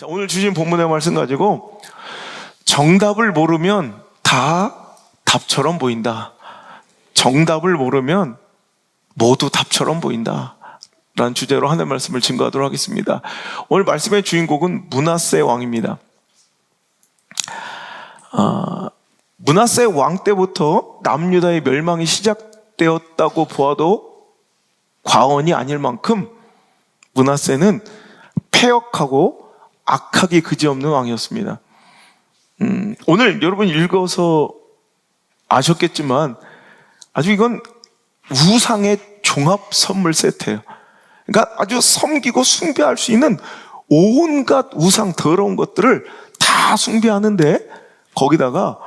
자, 오늘 주신 본문의 말씀 가지고 정답을 모르면 다 답처럼 보인다. 정답을 모르면 모두 답처럼 보인다. 라는 주제로 하나님의 말씀을 증거하도록 하겠습니다. 오늘 말씀의 주인공은 므낫세 왕입니다. 므낫세 왕 때부터 남유다의 멸망이 시작되었다고 보아도 과언이 아닐 만큼 므낫세는 패역하고 악하기 그지없는 왕이었습니다. 오늘 여러분 읽어서 아셨겠지만 아주 이건 우상의 종합 선물 세트예요. 그러니까 아주 섬기고 숭배할 수 있는 온갖 우상 더러운 것들을 다 숭배하는데 거기다가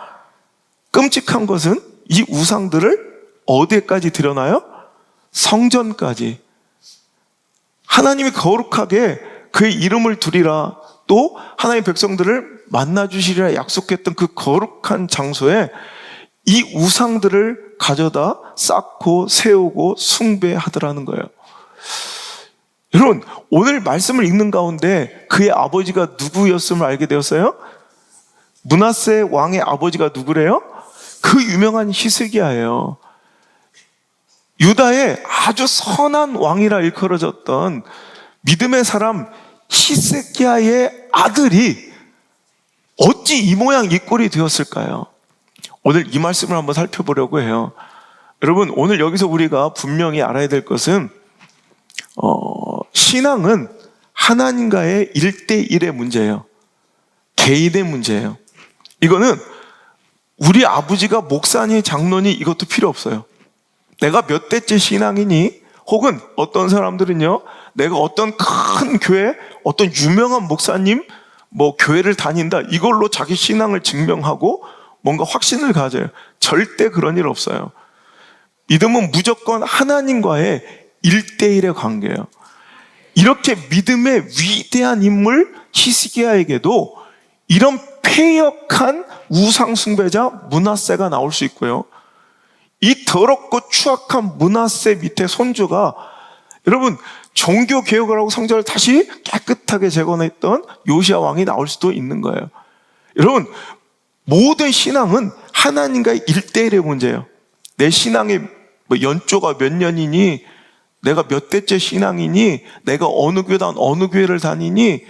끔찍한 것은 이 우상들을 어디까지 드려놔요? 성전까지. 하나님이 거룩하게 그의 이름을 두리라, 또 하나님의 백성들을 만나주시리라 약속했던 그 거룩한 장소에 이 우상들을 가져다 쌓고 세우고 숭배하더라는 거예요. 여러분, 오늘 말씀을 읽는 가운데 그의 아버지가 누구였음을 알게 되었어요? 므낫세 왕의 아버지가 누구래요? 그 유명한 히스기야예요. 유다의 아주 선한 왕이라 일컬어졌던 믿음의 사람 히스기야의 아들이 어찌 이 모양 이 꼴이 되었을까요? 오늘 이 말씀을 한번 살펴보려고 해요. 여러분, 오늘 여기서 우리가 분명히 알아야 될 것은 신앙은 하나님과의 1대1의 문제예요. 개인의 문제예요. 이거는 우리 아버지가 목사니 장로니 이것도 필요 없어요. 내가 몇 대째 신앙이니, 혹은 어떤 사람들은요, 내가 어떤 큰 교회, 어떤 유명한 목사님, 교회를 다닌다, 이걸로 자기 신앙을 증명하고 뭔가 확신을 가져요. 절대 그런 일 없어요. 믿음은 무조건 하나님과의 1대1의 관계예요. 이렇게 믿음의 위대한 인물 히스기야에게도 이런 패역한 우상 숭배자 므낫세가 나올 수 있고요. 이 더럽고 추악한 므낫세 밑에 손주가, 여러분, 종교 개혁을 하고 성전을 다시 깨끗하게 재건했던 요시야 왕이 나올 수도 있는 거예요. 여러분, 모든 신앙은 하나님과의 1대1의 문제예요. 내 신앙의 연조가 몇 년이니, 내가 몇 대째 신앙이니, 내가 어느 교단 어느 교회를 다니니,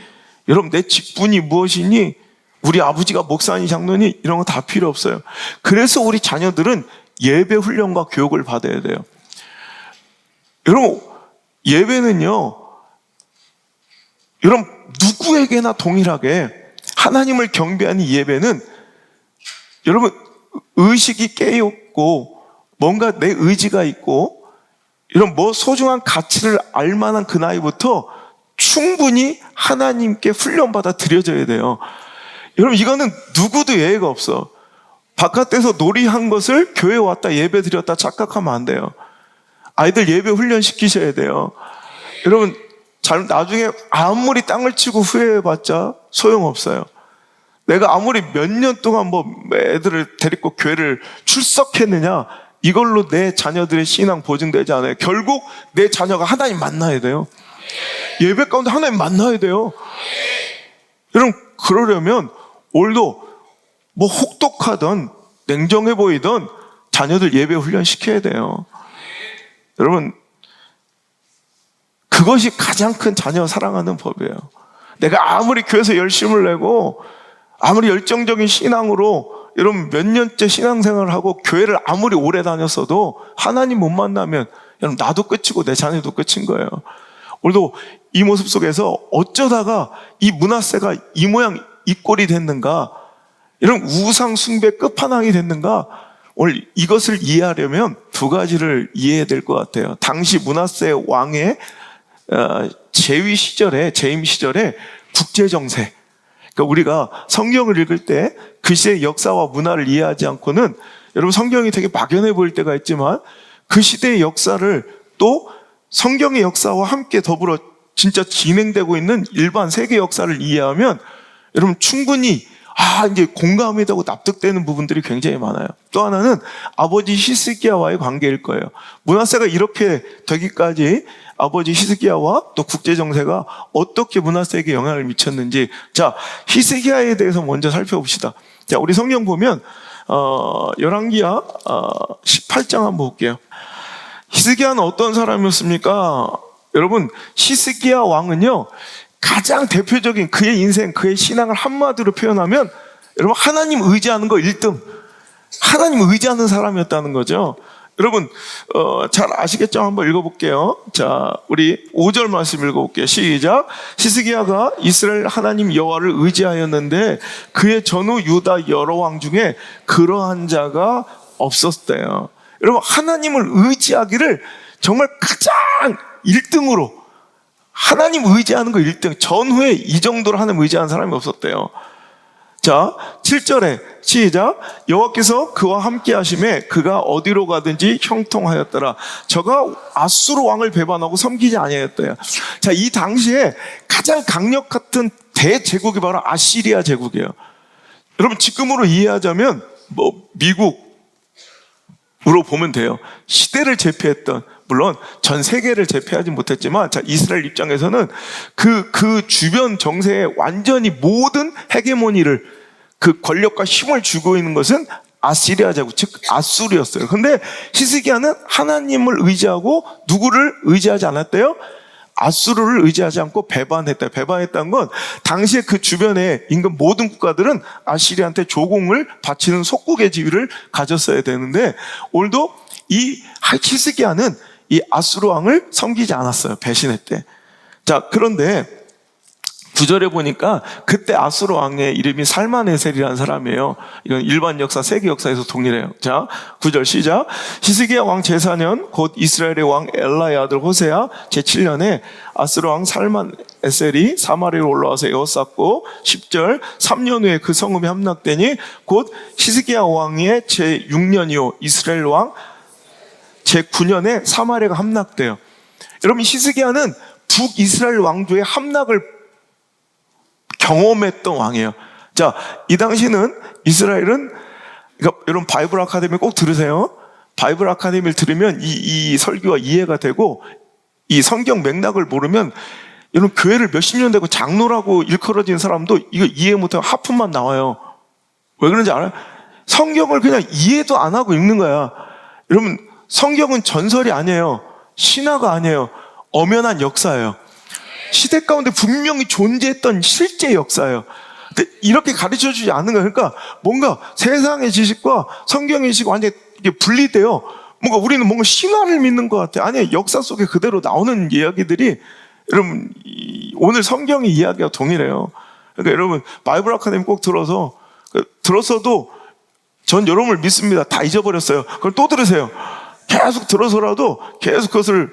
여러분, 내 직분이 무엇이니, 우리 아버지가 목사니 장로니, 이런 거 다 필요 없어요. 그래서 우리 자녀들은 예배 훈련과 교육을 받아야 돼요. 여러분, 예배는요, 여러분, 누구에게나 동일하게 하나님을 경배하는 예배는, 여러분, 의식이 깨있고 뭔가 내 의지가 있고 이런 소중한 가치를 알만한 그 나이부터 충분히 하나님께 훈련받아 드려져야 돼요. 여러분, 이거는 누구도 예외가 없어. 바깥에서 놀이한 것을 교회에 왔다 예배 드렸다 착각하면 안 돼요. 아이들 예배 훈련 시키셔야 돼요. 여러분, 나중에 아무리 땅을 치고 후회해봤자 소용없어요. 내가 아무리 몇 년 동안 애들을 데리고 교회를 출석했느냐, 이걸로 내 자녀들의 신앙 보증되지 않아요. 결국 내 자녀가 하나님 만나야 돼요. 예배 가운데 하나님 만나야 돼요. 여러분, 그러려면 오늘도 혹독하던 냉정해 보이던 자녀들 예배 훈련 시켜야 돼요. 여러분, 그것이 가장 큰 자녀 사랑하는 법이에요. 내가 아무리 교회에서 열심을 내고 아무리 열정적인 신앙으로 여러분 몇 년째 신앙생활을 하고 교회를 아무리 오래 다녔어도 하나님 못 만나면 여러분 나도 끝이고 내 자녀도 끝인 거예요. 오늘도 이 모습 속에서 어쩌다가 이 므낫세가 이 모양 이 꼴이 됐는가, 여러분 우상 숭배 끝판왕이 됐는가, 오늘 이것을 이해하려면 두 가지를 이해해야 될 것 같아요. 당시 므낫세 왕의 재위 시절에, 재임 시절에 국제정세, 그러니까 우리가 성경을 읽을 때 그 시대의 역사와 문화를 이해하지 않고는, 여러분, 성경이 되게 막연해 보일 때가 있지만 그 시대의 역사를 또 성경의 역사와 함께 더불어 진짜 진행되고 있는 일반 세계 역사를 이해하면 여러분 충분히 이제 공감이 되고 납득되는 부분들이 굉장히 많아요. 또 하나는 아버지 히스기야와의 관계일 거예요. 므낫세가 이렇게 되기까지 아버지 히스기야와 또 국제 정세가 어떻게 므낫세에게 영향을 미쳤는지, 자, 히스기야에 대해서 먼저 살펴봅시다. 자, 우리 성경 보면 열왕기야 18장 한번 볼게요. 히스기야는 어떤 사람이었습니까? 여러분, 히스기야 왕은요, 가장 대표적인 그의 인생, 그의 신앙을 한마디로 표현하면 여러분, 하나님 의지하는 거 1등, 하나님 의지하는 사람이었다는 거죠. 여러분 잘 아시겠죠? 한번 읽어볼게요. 자, 우리 5절 말씀 읽어볼게요. 시작. 히스기야가 이스라엘 하나님 여호와를 의지하였는데 그의 전후 유다 여러 왕 중에 그러한 자가 없었대요. 여러분, 하나님을 의지하기를 정말 가장 1등으로, 하나님 의지하는 거 1등, 전후에 이 정도로 하나님 의지하는 사람이 없었대요. 자, 7절에 시작. 여호와께서 그와 함께 하심에 그가 어디로 가든지 형통하였더라. 저가 아수르 왕을 배반하고 섬기지 아니하였대요. 자, 이 당시에 가장 강력했던 대제국이 바로 아시리아 제국이에요. 여러분, 지금으로 이해하자면 미국으로 보면 돼요. 시대를 제패했던, 물론 전 세계를 제패하지 못했지만, 자, 이스라엘 입장에서는 그 주변 정세에 완전히 모든 헤게모니를, 그 권력과 힘을 쥐고 있는 것은 아시리아 제국, 즉 아수르였어요. 근데 히스기야는 하나님을 의지하고 누구를 의지하지 않았대요? 아수르를 의지하지 않고 배반했다. 배반했다는 건 당시에 그 주변에 인근 모든 국가들은 아시리아한테 조공을 바치는 속국의 지위를 가졌어야 되는데, 오늘도 이 히스기야는 이 아수르 왕을 섬기지 않았어요. 배신했대. 자, 그런데 9절에 보니까 그때 아수르 왕의 이름이 살만에셀이라는 사람이에요. 이건 일반 역사, 세계 역사에서 동일해요. 자, 9절 시작. 히스기야 왕 제4년 곧 이스라엘의 왕 엘라의 아들 호세아 제7년에 아수르 왕 살만에셀이 사마리아로 올라와서 에워쌌고, 10절 3년 후에 그 성읍이 함락되니 곧 히스기야 왕의 제6년 이후 이스라엘 왕 제9년에 사마리아가 함락돼요. 여러분, 히스기야는 북이스라엘 왕조의 함락을 경험했던 왕이에요. 자, 이 당시는 이스라엘은, 그러니까 여러분 바이블 아카데미 꼭 들으세요. 바이블 아카데미를 들으면 이 설교가 이해가 되고, 이 성경 맥락을 모르면 여러분 교회를 몇십 년 되고 장로라고 일컬어진 사람도 이거 이해 못하고 하품만 나와요. 왜 그런지 알아요? 성경을 그냥 이해도 안 하고 읽는 거야. 여러분, 성경은 전설이 아니에요. 신화가 아니에요. 엄연한 역사예요. 시대 가운데 분명히 존재했던 실제 역사예요. 근데 이렇게 가르쳐 주지 않는 거예요. 그러니까 뭔가 세상의 지식과 성경의 지식이 완전히 분리돼요. 뭔가 우리는 뭔가 신화를 믿는 것 같아요. 아니, 역사 속에 그대로 나오는 이야기들이, 여러분, 오늘 성경의 이야기가 동일해요. 그러니까 여러분, 바이블 아카데미 꼭 들었어도 전 여러분을 믿습니다. 다 잊어버렸어요. 그걸 또 들으세요. 계속 들어서라도 계속 그것을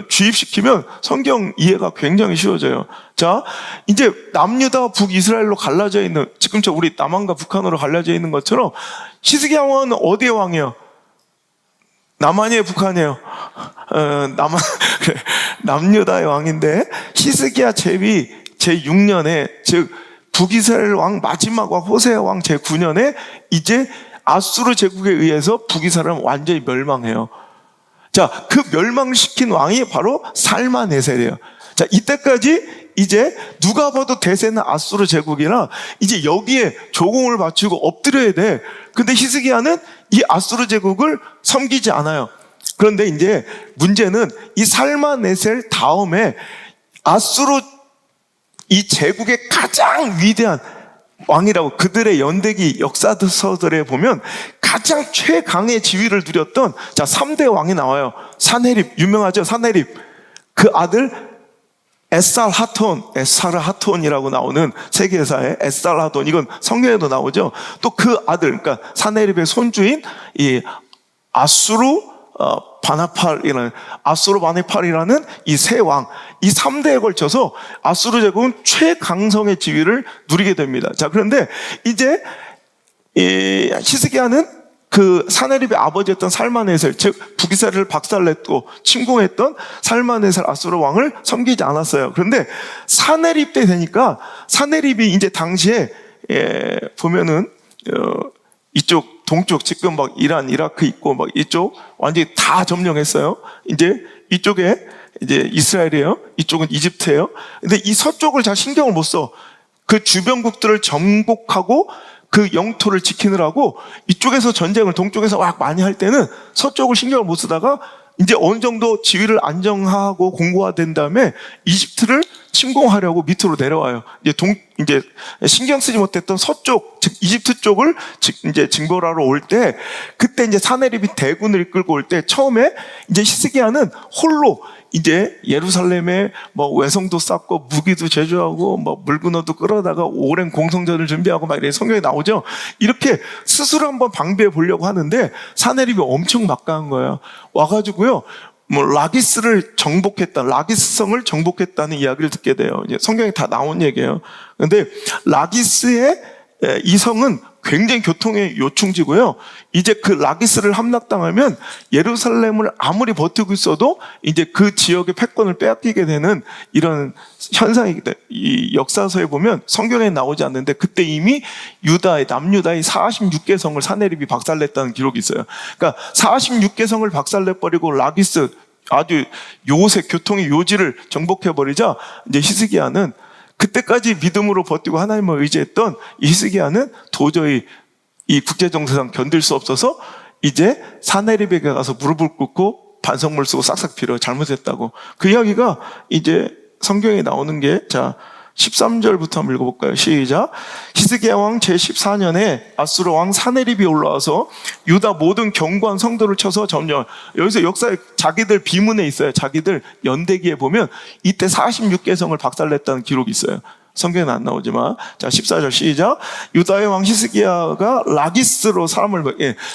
주입시키면 성경 이해가 굉장히 쉬워져요. 자, 이제 남유다와 북이스라엘로 갈라져 있는, 지금처럼 우리 남한과 북한으로 갈라져 있는 것처럼 히스기야 왕은 어디의 왕이에요? 남한이에요, 북한이에요? 남유다의 왕인데, 히스기야 제위 제6년에, 즉 북이스라엘 왕 마지막 왕 호세아 왕 제9년에 이제 아수르 제국에 의해서 북이스라엘은 완전히 멸망해요. 자, 그 멸망시킨 왕이 바로 살만에셀이에요. 자, 이때까지 이제 누가 봐도 대세는 아수르 제국이라 이제 여기에 조공을 바치고 엎드려야 돼. 근데 히스기야는 이 아수르 제국을 섬기지 않아요. 그런데 이제 문제는 이 살만에셀 다음에 아수르 이 제국의 가장 위대한 왕이라고, 그들의 연대기 역사서들에 보면 가장 최강의 지위를 누렸던, 자, 3대 왕이 나와요. 사네립, 유명하죠? 사네립. 그 아들 에살하톤이라고 나오는 세계사의 에살하톤, 이건 성경에도 나오죠. 또 그 아들, 그러니까 사네립의 손주인 이 아수르 바네팔이라는 이 세 왕, 이 3대에 걸쳐서 아수르 제국은 최강성의 지위를 누리게 됩니다. 자, 그런데 이제 이 히스기야는 그 사네립의 아버지였던 살만에셀, 즉 북이스라엘을 박살냈고 침공했던 살만에셀 아수르 왕을 섬기지 않았어요. 그런데 사네립 때 되니까 사네립이 이제 당시에 보면은 이쪽 동쪽 지금 막 이란, 이라크 있고 막 이쪽 완전히 다 점령했어요. 이제 이쪽에 이제 이스라엘이에요. 이쪽은 이집트예요. 근데 이 서쪽을 잘 신경을 못 써. 그 주변국들을 정복하고 그 영토를 지키느라고 이쪽에서 전쟁을 동쪽에서 막 많이 할 때는 서쪽을 신경을 못 쓰다가 이제 어느 정도 지위를 안정하고 공고화된 다음에 이집트를 침공하려고 밑으로 내려와요. 이제 신경 쓰지 못했던 서쪽, 즉 이집트 쪽을 이제 징벌하러 올 때, 그때 이제 사네립이 대군을 이끌고 올 때 처음에 이제 히스기야는 홀로 이제 예루살렘에 뭐 외성도 쌓고 무기도 제조하고 뭐 물건도 끌어다가 오랜 공성전을 준비하고 막 이렇게 성경에 나오죠. 이렇게 스스로 한번 방비해 보려고 하는데 사네립이 엄청 막강한 거예요. 와가지고요, 뭐 라기스를 정복했다, 라기스성을 정복했다는 이야기를 듣게 돼요. 이제 성경에 다 나온 얘기예요. 근데 라기스의 이 성은 굉장히 교통의 요충지고요. 이제 그 라기스를 함락당하면 예루살렘을 아무리 버티고 있어도 이제 그 지역의 패권을 빼앗기게 되는 이런 현상이, 이 역사서에 보면 성경에 나오지 않는데 그때 이미 남유다의 46개 성을 사네립이 박살냈다는 기록이 있어요. 그러니까 46개 성을 박살내버리고 라기스, 아주 요새 교통의 요지를 정복해버리자 이제 히스기야는, 그때까지 믿음으로 버티고 하나님을 의지했던 히스기야는 도저히 이 국제정세상 견딜 수 없어서 이제 사네립에게 가서 무릎을 꿇고 반성문 쓰고 싹싹 빌어요. 잘못했다고. 그 이야기가 이제 성경에 나오는 게, 자 13절부터 한번 읽어볼까요? 시작. 히스기야 왕 제14년에 아수르 왕 사네립이 올라와서 유다 모든 견고한 성도를 쳐서 점령. 여기서 역사에 자기들 비문에 있어요. 자기들 연대기에 보면 이때 46개 성을 박살냈다는 기록이 있어요. 성경에는 안 나오지만. 자 14절 시작. 유다의 왕 히스기야가 라기스로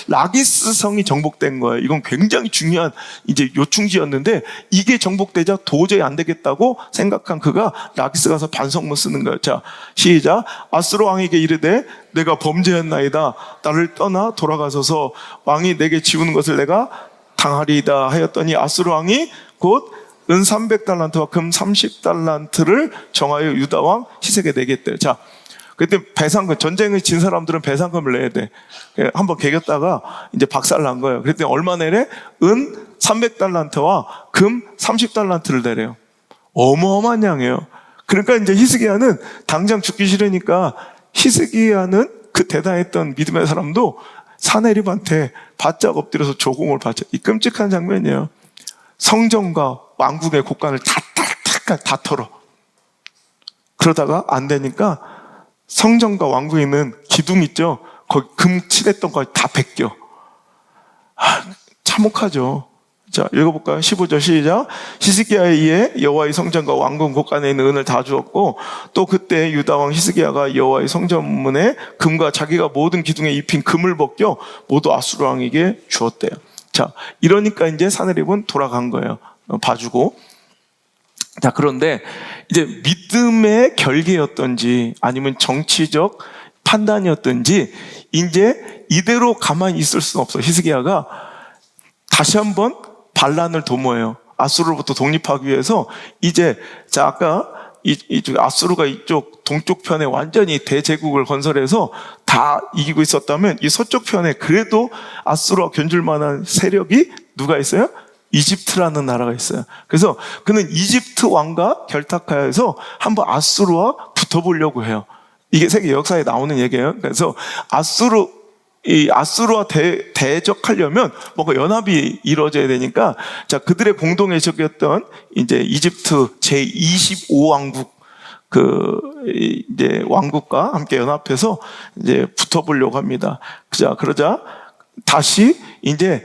라기스 성이 정복된 거예요. 이건 굉장히 중요한 이제 요충지였는데 이게 정복되자 도저히 안 되겠다고 생각한 그가 라기스 가서 반성문 쓰는 거예요. 자 시작. 아수르 왕에게 이르되 내가 범죄했나이다. 나를 떠나 돌아가소서. 왕이 내게 지우는 것을 내가 당하리이다 하였더니 아수르 왕이 곧 은 300달란트와 금 30달란트를 정하여 유다 왕 히스기야에게 내겠대. 자, 그때 배상금, 전쟁을 진 사람들은 배상금을 내야 돼. 한번 개겼다가 이제 박살난 거예요. 그랬더니 얼마 내래? 은 300달란트와 금 30달란트를 내래요. 어마어마한 양이에요. 그러니까 이제 히스기야는 당장 죽기 싫으니까, 히스기야는 그 대단했던 믿음의 사람도 사네립한테 바짝 엎드려서 조공을 바쳐. 이 끔찍한 장면이에요. 성전과 왕궁의 곳간을 다 털어. 그러다가 안 되니까 성전과 왕궁에 있는 기둥 있죠? 거기 금 칠했던 거 다 벗겨. 참혹하죠. 자, 읽어볼까요? 15절 시작. 히스기야에 의해 여호와의 성전과 왕궁 곳간에 있는 은을 다 주었고, 또 그때 유다 왕 히스기야가 여호와의 성전문에 금과 자기가 모든 기둥에 입힌 금을 벗겨 모두 아수르 왕에게 주었대요. 자, 이러니까 이제 사네립은 돌아간 거예요. 봐주고. 자, 그런데 이제 믿음의 결계였던지 아니면 정치적 판단이었던지 이제 이대로 가만히 있을 수는 없어. 히스기야가 다시 한번 반란을 도모해요. 아수르로부터 독립하기 위해서 이제, 자, 아까 이쪽 아수르가 이쪽 동쪽 편에 완전히 대제국을 건설해서 다 이기고 있었다면 이 서쪽 편에 그래도 아수르와 견줄 만한 세력이 누가 있어요? 이집트라는 나라가 있어요. 그래서 그는 이집트 왕과 결탁하여서 한번 아수르와 붙어보려고 해요. 이게 세계 역사에 나오는 얘기예요. 그래서 아수르와 대적하려면 뭔가 연합이 이루어져야 되니까, 자, 그들의 공동의 적이었던 이제 이집트 제25왕국, 이제 왕국과 함께 연합해서 이제 붙어보려고 합니다. 그러자 다시 이제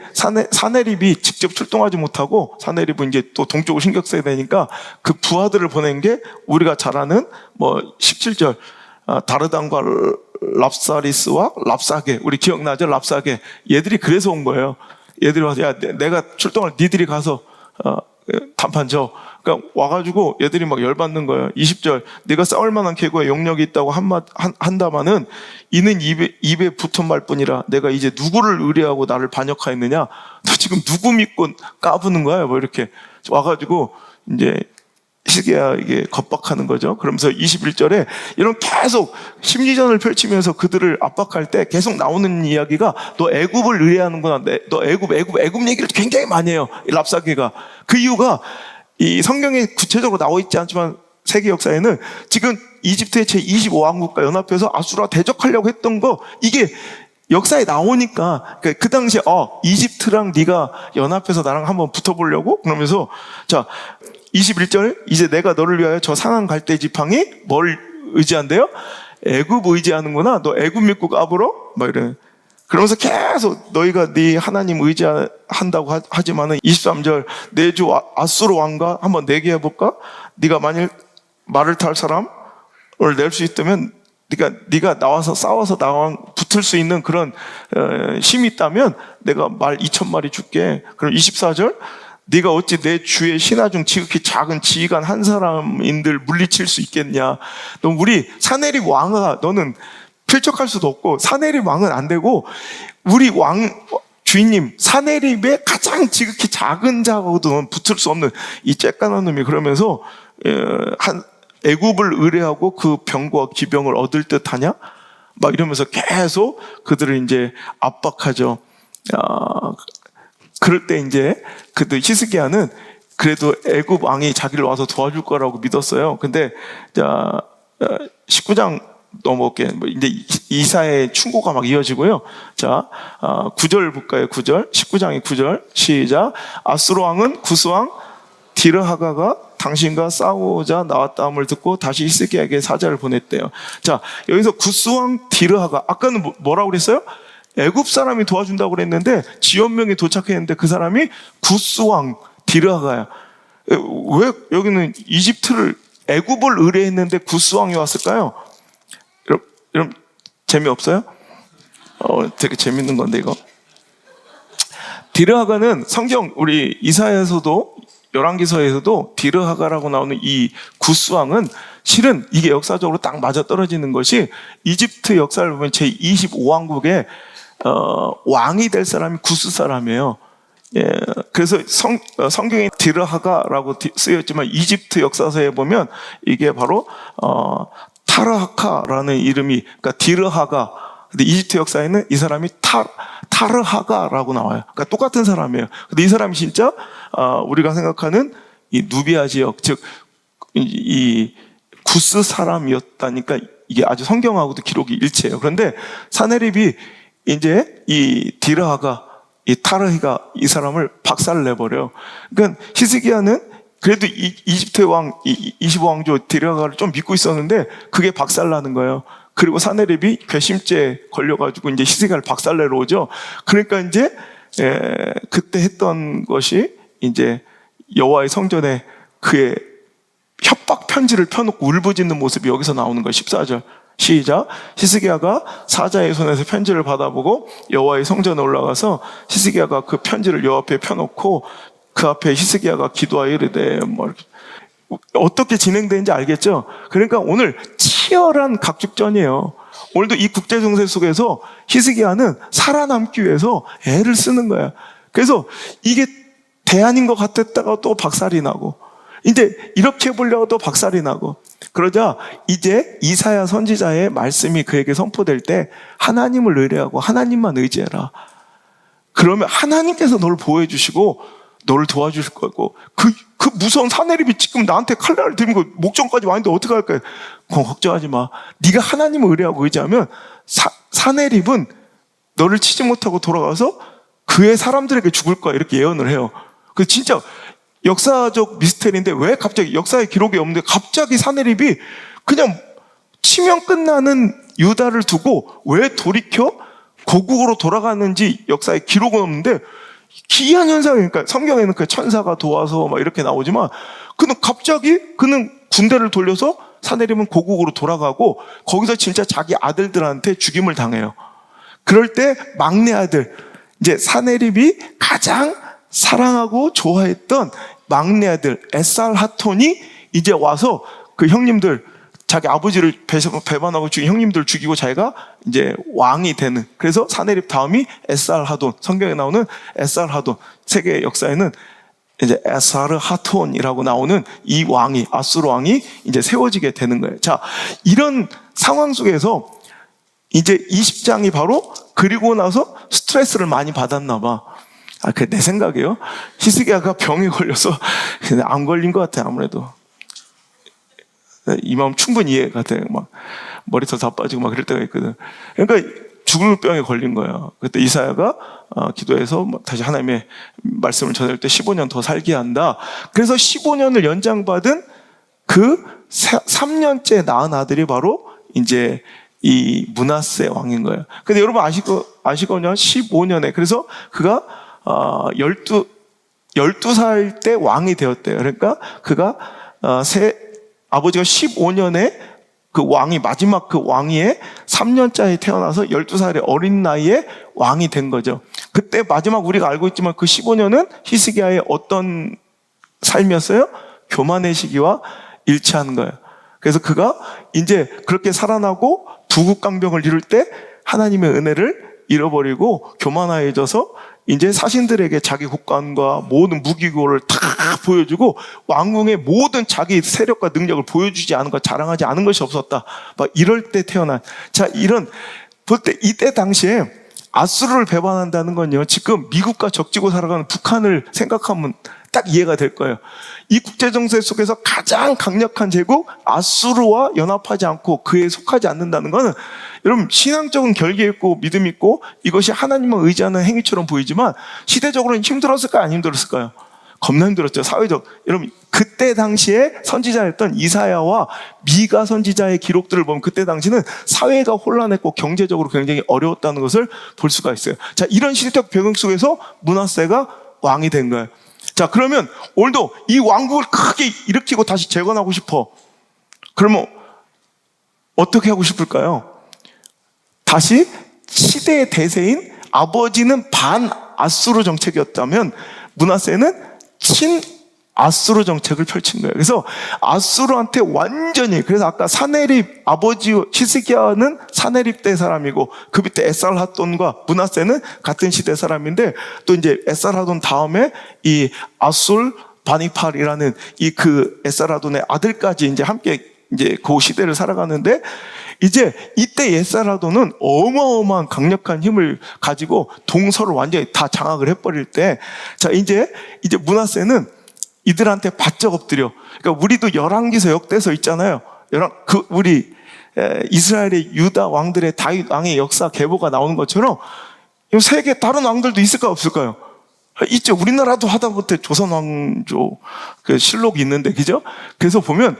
사네립이 직접 출동하지 못하고, 사네립은 이제 또 동쪽을 신경 써야 되니까 그 부하들을 보낸 게 우리가 잘 아는 뭐 17절, 다르단과 랍사리스와 랍사게, 우리 기억나죠? 랍사게. 얘들이 그래서 온 거예요. 얘들이 와서, 야, 내가 출동을, 니들이 가서 단판 져. 그러니까 와가지고 얘들이 막 열받는 거예요. 20절, 네가 싸울 만한 계구에 용력이 있다고 한다마는 이는 입에 붙은 말뿐이라 내가 이제 누구를 의뢰하고 나를 반역하였느냐? 너 지금 누구 믿고 까부는 거야? 뭐 이렇게 와가지고 이제 히스기야 이게 겁박하는 거죠. 그러면서 21절에 이런 계속 심리전을 펼치면서 그들을 압박할 때 계속 나오는 이야기가 너 애굽을 의뢰하는구나. 너 애굽 얘기를 굉장히 많이 해요. 이 랍사게가. 그 이유가 이 성경에 구체적으로 나와 있지 않지만 세계 역사에는 지금 이집트의 제25왕국과 연합해서 아수라 대적하려고 했던 거 이게 역사에 나오니까 그 당시에 이집트랑 네가 연합해서 나랑 한번 붙어보려고 그러면서 자 21절 이제 내가 너를 위하여 저 상한 갈대 지팡이 뭘 의지한대요? 애굽 의지하는구나. 너 애굽 믿고 까불어? 막 이래. 그러면서 계속 너희가 네 하나님 의지한다고 하지만은 23절 내 주 아수르 왕과 한번 내게 해볼까? 네가 만일 말을 탈 사람을 낼 수 있다면 네가 나와서 싸워서 나랑 붙을 수 있는 그런 힘이 있다면 내가 말 2,000마리 줄게. 그럼 24절 네가 어찌 내 주의 신하 중 지극히 작은 지휘관 한 사람인들 물리칠 수 있겠냐. 너 우리 사내립 왕아 너는 필적할 수도 없고 사내립 왕은 안 되고 우리 왕 주인님 사내립의 가장 지극히 작은 자하고도 붙을 수 없는 이 쬐깐한 놈이 그러면서 애굽을 의뢰하고 그 병과 기병을 얻을 듯하냐? 막 이러면서 계속 그들을 이제 압박하죠. 그럴 때 이제 그들 히스기야는 그래도 애굽 왕이 자기를 와서 도와줄 거라고 믿었어요. 근데 자 19장 넘어올게. 이제 이사의 충고가 막 이어지고요. 자 9절 볼까요? 9절 19장의 9절 시작. 아수르 왕은 구스왕 디르하가가 당신과 싸우자 나왔다함을 듣고 다시 히스기야에게 사자를 보냈대요. 자 여기서 구스왕 디르하가 아까는 뭐라고 그랬어요? 애굽 사람이 도와준다고 그랬는데 지원명이 도착했는데 그 사람이 구스왕 디르하가야. 왜 여기는 이집트를 애굽을 의뢰했는데 구스왕이 왔을까요? 여러분 재미없어요? 되게 재밌는 건데 이거. 디르하가는 성경 우리 이사야에서도 열왕기서에서도 디르하가라고 나오는 이 구스왕은 실은 이게 역사적으로 딱 맞아떨어지는 것이 이집트 역사를 보면 제25왕국의 왕이 될 사람이 구스 사람이에요. 예, 그래서 성경에 디르하가라고 쓰였지만 이집트 역사서에 보면 이게 바로 타르하카라는 이름이 그러니까 디르하가. 근데 이집트 역사에는 이 사람이 타르하가라고 나와요. 그러니까 똑같은 사람이에요. 근데 이 사람이 진짜 우리가 생각하는 이 누비아 지역, 즉 이 구스 사람이었다니까 이게 아주 성경하고도 기록이 일치해요. 그런데 사네립이 이제 이 디르하가, 이 타르히가 이 사람을 박살내버려요. 그러니까 히스기야는 그래도 이집트의 왕, 25왕조 디르하가를 좀 믿고 있었는데 그게 박살나는 거예요. 그리고 사네립이 괘씸죄에 걸려가지고 이제 히스기야를 박살내러 오죠. 그러니까 이제 그때 했던 것이 이제 여호와의 성전에 그의 협박 편지를 펴놓고 울부짖는 모습이 여기서 나오는 거예요. 14절 시작. 히스기야가 사자의 손에서 편지를 받아보고 여호와의 성전에 올라가서 히스기야가 그 편지를 여호와 앞에 펴놓고 그 앞에 히스기야가 기도하여 이르되 어떻게 진행되는지 알겠죠? 그러니까 오늘 치열한 각축전이에요. 오늘도 이 국제정세 속에서 히스기야는 살아남기 위해서 애를 쓰는 거야. 그래서 이게 대안인 것 같았다가 또 박살이 나고 이제 이렇게 해보려고 또 박살이 나고 그러자 이제 이사야 선지자의 말씀이 그에게 선포될 때 하나님을 의뢰하고 하나님만 의지해라. 그러면 하나님께서 너를 보호해 주시고 너를 도와주실 거고 그 무서운 사내립이 지금 나한테 칼날을 들고 목전까지 왔는데 어떻게 할까요? 걱정하지 마. 네가 하나님을 의뢰하고 의지하면 사내립은 너를 치지 못하고 돌아가서 그의 사람들에게 죽을 거야 이렇게 예언을 해요. 그 진짜 역사적 미스테리인데 왜 갑자기 역사의 기록이 없는데 갑자기 사내립이 그냥 치면 끝나는 유다를 두고 왜 돌이켜 고국으로 돌아가는지 역사의 기록은 없는데 기이한 현상이니까 성경에는 그 천사가 도와서 막 이렇게 나오지만 그는 갑자기 그는 군대를 돌려서 사내립은 고국으로 돌아가고 거기서 진짜 자기 아들들한테 죽임을 당해요. 그럴 때 막내 아들 이제 사내립이 가장 사랑하고 좋아했던 막내 아들 에살하톤이 이제 와서 그 형님들 자기 아버지를 배반하고 죽인 형님들 죽이고 자기가 이제 왕이 되는. 그래서 사내립 다음이 에살하돈, 성경에 나오는 에살하돈. 세계 역사에는 이제 에사르 하톤이라고 나오는 이 왕이, 아수르 왕이 이제 세워지게 되는 거예요. 자, 이런 상황 속에서 이제 20장이 바로 그리고 나서 스트레스를 많이 받았나 봐. 그 내 생각이에요. 히스기야가 병에 걸려서 안 걸린 것 같아, 아무래도. 이 마음 충분히 이해가 돼. 막 머리털 다 빠지고 막 그럴 때가 있거든. 그러니까 죽을 병에 걸린 거야. 그때 이사야가 기도해서 다시 하나님의 말씀을 전할 때 15년 더 살게 한다. 그래서 15년을 연장받은 그 3년째 낳은 아들이 바로 이제 이 므낫세 왕인 거예요. 근데 여러분 아시거든요? 15년에. 그래서 그가 12살 때 왕이 되었대요. 그러니까 그가 아버지가 15년에 그 왕이 마지막 그 왕위에 3년짜리 태어나서 12살의 어린 나이에 왕이 된 거죠. 그때 마지막 우리가 알고 있지만 그 15년은 히스기야의 어떤 삶이었어요? 교만의 시기와 일치하는 거예요. 그래서 그가 이제 그렇게 살아나고 두국강병을 이룰 때 하나님의 은혜를 잃어버리고 교만해져서 이제 사신들에게 자기 국간과 모든 무기고를 다 보여주고 왕궁의 모든 자기 세력과 능력을 보여주지 않은 것, 자랑하지 않은 것이 없었다. 막 이럴 때 태어난. 자, 이런 볼 때 이때 당시에 아수르를 배반한다는 건요, 지금 미국과 적지고 살아가는 북한을 생각하면 딱 이해가 될 거예요. 이 국제정세 속에서 가장 강력한 제국 아수르와 연합하지 않고 그에 속하지 않는다는 것은 여러분 신앙적인 결계 있고 믿음 있고 이것이 하나님을 의지하는 행위처럼 보이지만 시대적으로는 힘들었을까요? 안 힘들었을까요? 겁나 힘들었죠. 사회적. 여러분 그때 당시에 선지자였던 이사야와 미가 선지자의 기록들을 보면 그때 당시는 사회가 혼란했고 경제적으로 굉장히 어려웠다는 것을 볼 수가 있어요. 자, 이런 시대적 배경 속에서 므낫세가 왕이 된 거예요. 자, 그러면 오늘도 이 왕국을 크게 일으키고 다시 재건하고 싶어. 그러면 어떻게 하고 싶을까요? 다시 시대의 대세인 아버지는 반 아수르 정책이었다면 므낫세는 친 아수르 정책을 펼친 거예요. 그래서 아수르한테 완전히, 그래서 아까 사네립 아버지 히스기야는 사네립 때 사람이고 그 밑에 에살하돈과 므낫세는 같은 시대 사람인데 또 이제 에살하돈 다음에 이 아술 바니팔이라는 이 그 에살하돈의 아들까지 이제 함께 이제 그 시대를 살아가는데 이제 이때 에살하돈은 어마어마한 강력한 힘을 가지고 동서를 완전히 다 장악을 해버릴 때, 자 이제 므낫세는 이들한테 바짝 엎드려. 그러니까 우리도 열왕기서 역대서 있잖아요. 우리 이스라엘의 유다 왕들의 다윗 왕의 역사 계보가 나오는 것처럼 세계 다른 왕들도 있을까 없을까요? 있죠. 우리나라도 하다못해 조선 왕조 그 실록이 있는데, 그죠? 그래서 보면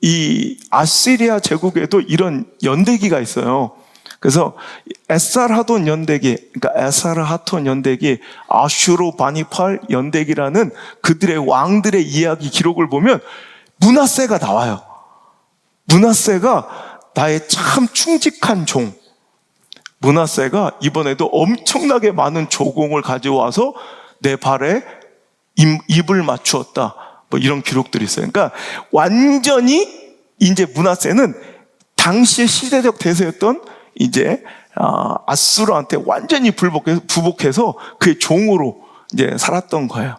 이 아시리아 제국에도 이런 연대기가 있어요. 그래서 에살하돈 연대기, 그러니까 에살하톤 연대기, 아슈르 바니팔 연대기라는 그들의 왕들의 이야기 기록을 보면 므낫세가 나와요. 므낫세가 나의 참 충직한 종. 므낫세가 이번에도 엄청나게 많은 조공을 가져와서 내 발에 입을 맞추었다. 뭐 이런 기록들이 있어요. 그러니까 완전히 이제 므낫세는 당시의 시대적 대세였던 이제 아수르한테 완전히 부복해서 그의 종으로 이제 살았던 거예요.